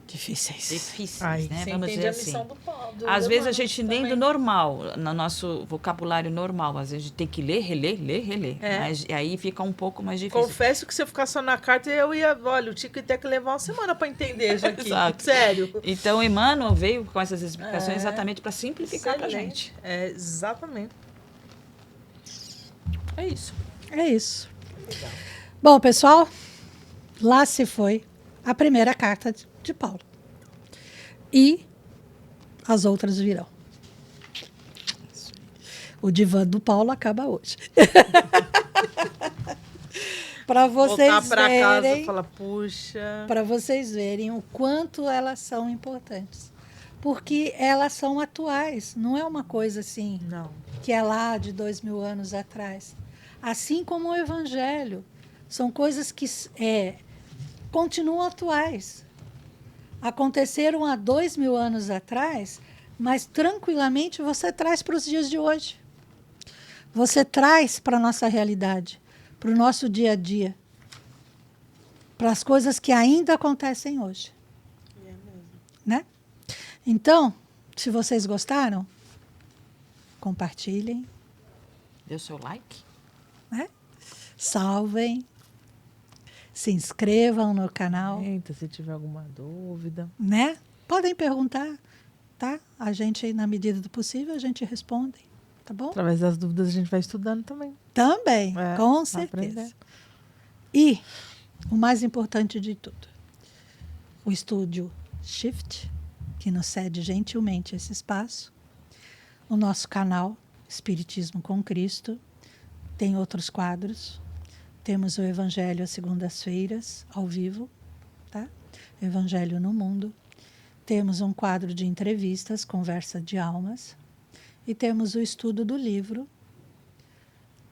difíceis, Aí, né? você Vamos entende dizer a assim. missão do Paulo. Às vezes a gente nem do normal, no nosso vocabulário normal, às vezes a gente tem que ler, reler. Mas aí fica um pouco mais difícil. Confesso que se eu ficar só na carta, olha, o Tico ia ter que levar uma semana para entender isso aqui. Exato. Sério. Então, Emmanuel veio com essas explicações exatamente para simplificar para a gente. É, exatamente. É isso. É isso. Bom, pessoal, lá se foi a primeira carta de Paulo. E as outras virão. O divã do Paulo acaba hoje. Para vocês Voltar para casa verem, e falar, puxa. para vocês verem o quanto elas são importantes. Porque elas são atuais, não é uma coisa assim Não. que é lá de 2000 anos atrás. Assim como o Evangelho, são coisas que continuam atuais. Aconteceram há 2000 anos atrás, mas tranquilamente você traz para os dias de hoje. Você traz para a nossa realidade, para o nosso dia a dia, para as coisas que ainda acontecem hoje. É mesmo. Né? Então, se vocês gostaram, compartilhem, Deu seu like? né? Salvem, se inscrevam no canal, Comenta se tiver alguma dúvida. né? Podem perguntar, tá? A gente, na medida do possível, a gente responde, tá bom? Através das dúvidas a gente vai estudando também. Também, É, com pra certeza. aprender. E o mais importante de tudo, o estúdio Shift, que nos cede gentilmente esse espaço, o nosso canal Espiritismo com Cristo, tem outros quadros. Temos o Evangelho às segundas-feiras, ao vivo, tá? Evangelho no Mundo. Temos um quadro de entrevistas, Conversa de Almas. E temos o estudo do livro,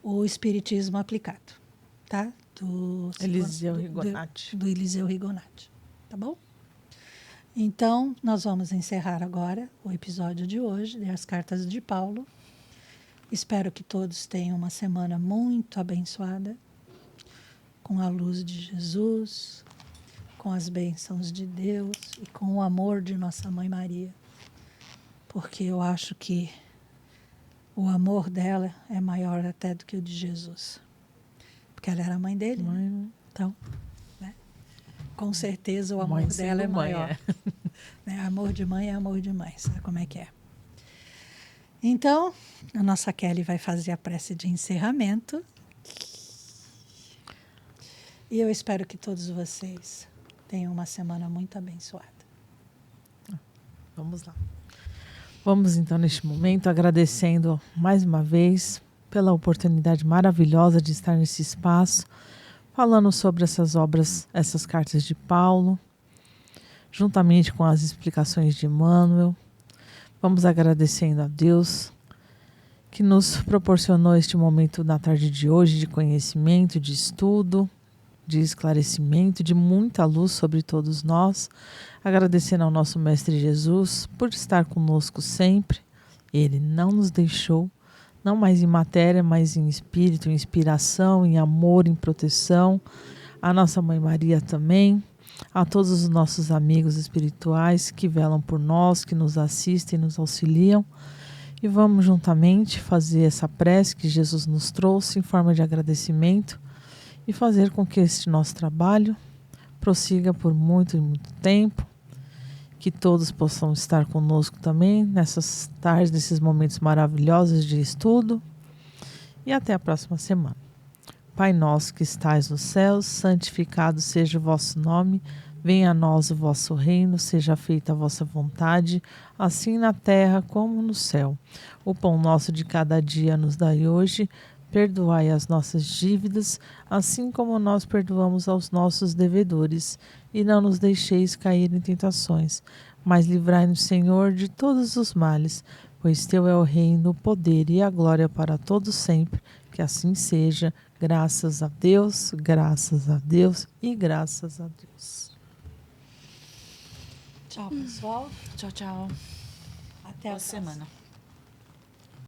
O Espiritismo Aplicado, tá? Eliseu Rigonati. Do Eliseu Rigonati, tá bom? Então, nós vamos encerrar agora o episódio de hoje, das Cartas de Paulo. Espero que todos tenham uma semana muito abençoada, com a luz de Jesus, com as bênçãos de Deus e com o amor de Nossa Mãe Maria. Porque eu acho que o amor dela é maior até do que o de Jesus. Porque ela era a mãe dele, né? Mãe, Então, né? Com certeza o amor mãe dela é sendo mãe, maior. Né? Amor de mãe é amor de mãe, sabe como é que é? Então, a nossa Kelly vai fazer a prece de encerramento. E eu espero que todos vocês tenham uma semana muito abençoada. Vamos lá. Vamos então, neste momento, agradecendo mais uma vez pela oportunidade maravilhosa de estar nesse espaço, falando sobre essas obras, essas cartas de Paulo, juntamente com as explicações de Emmanuel. Vamos agradecendo a Deus que nos proporcionou este momento na tarde de hoje de conhecimento, de estudo, de esclarecimento, de muita luz sobre todos nós. Agradecendo ao nosso Mestre Jesus por estar conosco sempre. Ele não nos deixou, não mais em matéria, mas em espírito, em inspiração, em amor, em proteção. A nossa Mãe Maria também. A todos os nossos amigos espirituais que velam por nós, que nos assistem, nos auxiliam. E vamos juntamente fazer essa prece que Jesus nos trouxe em forma de agradecimento e fazer com que este nosso trabalho prossiga por muito e muito tempo, que todos possam estar conosco também nessas tardes, nesses momentos maravilhosos de estudo. E até a próxima semana. Pai nosso que estais nos céus, santificado seja o vosso nome, venha a nós o vosso reino, seja feita a vossa vontade, assim na terra como no céu. O pão nosso de cada dia nos dai hoje, perdoai as nossas dívidas, assim como nós perdoamos aos nossos devedores, e não nos deixeis cair em tentações, mas livrai-nos, Senhor, de todos os males, pois teu é o reino, o poder e a glória para todos sempre. Que assim seja, graças a Deus e graças a Deus. Tchau, pessoal. Tchau, tchau. Até a Boa próxima. semana.